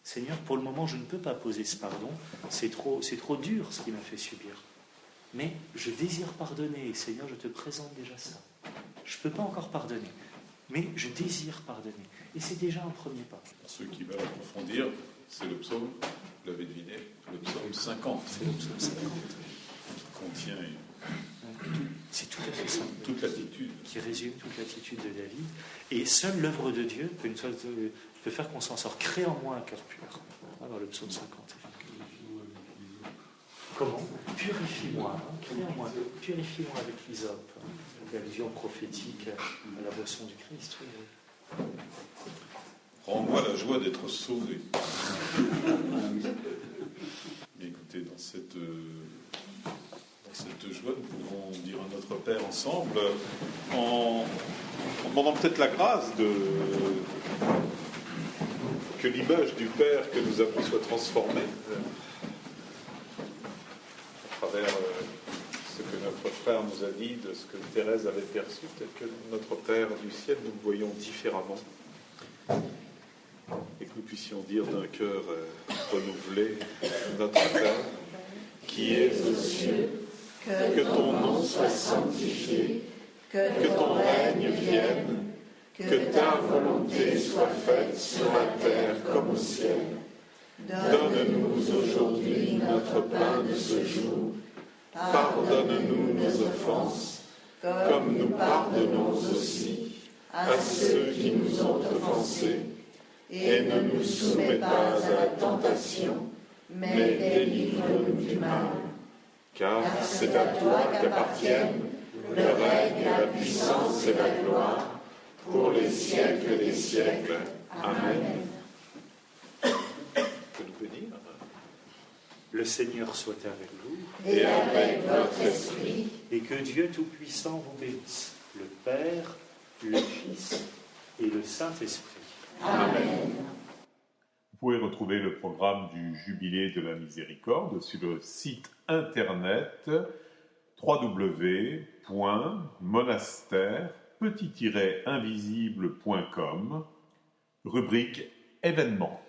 Seigneur, pour le moment, je ne peux pas poser ce pardon. C'est trop dur ce qu'il m'a fait subir. Mais je désire pardonner. Et Seigneur, je te présente déjà ça. Je ne peux pas encore pardonner, mais je désire pardonner. Et c'est déjà un premier pas. Pour ceux qui veulent approfondir, c'est le psaume, vous l'avez deviné, le psaume 50. C'est le psaume 50. Qui contient c'est tout à fait ça. Toute l'attitude. Qui résume toute l'attitude de David. Et seule l'œuvre de Dieu peut faire qu'on s'en sort. Crée en moi un cœur pur. Alors le psaume 50. Comment ? Purifie-moi. Crée en moi. Purifie-moi avec l'hysope. L'allusion prophétique à la boisson du Christ. Oui. Rends-moi la joie d'être sauvé. Écoutez. écoutez, dans cette joie, nous pouvons dire à notre Père ensemble, en demandant peut-être la grâce que l'image du Père que nous avons soit transformée à travers ce que notre frère nous a dit, de ce que Thérèse avait perçu, peut-être que notre Père du ciel, nous le voyons différemment. Et que nous puissions dire d'un cœur renouvelé, notre Père, qui es aux cieux, que ton nom soit sanctifié, que ton règne vienne, que ta volonté soit faite sur la terre comme au ciel. Donne-nous aujourd'hui notre pain de ce jour. Pardonne-nous nos offenses, comme nous pardonnons aussi à ceux qui nous ont offensés. Et ne nous soumets pas à la tentation, mais délivre-nous du mal. Car c'est à toi qu'appartiennent le règne, la puissance et la gloire, pour les siècles des siècles. Amen. Que nous peut dire? Le Seigneur soit avec vous. Et avec votre esprit. Et que Dieu Tout-Puissant vous bénisse, le Père, le Fils et le Saint-Esprit. Amen. Vous pouvez retrouver le programme du Jubilé de la Miséricorde sur le site internet www.monastère-invisible.com, rubrique événements.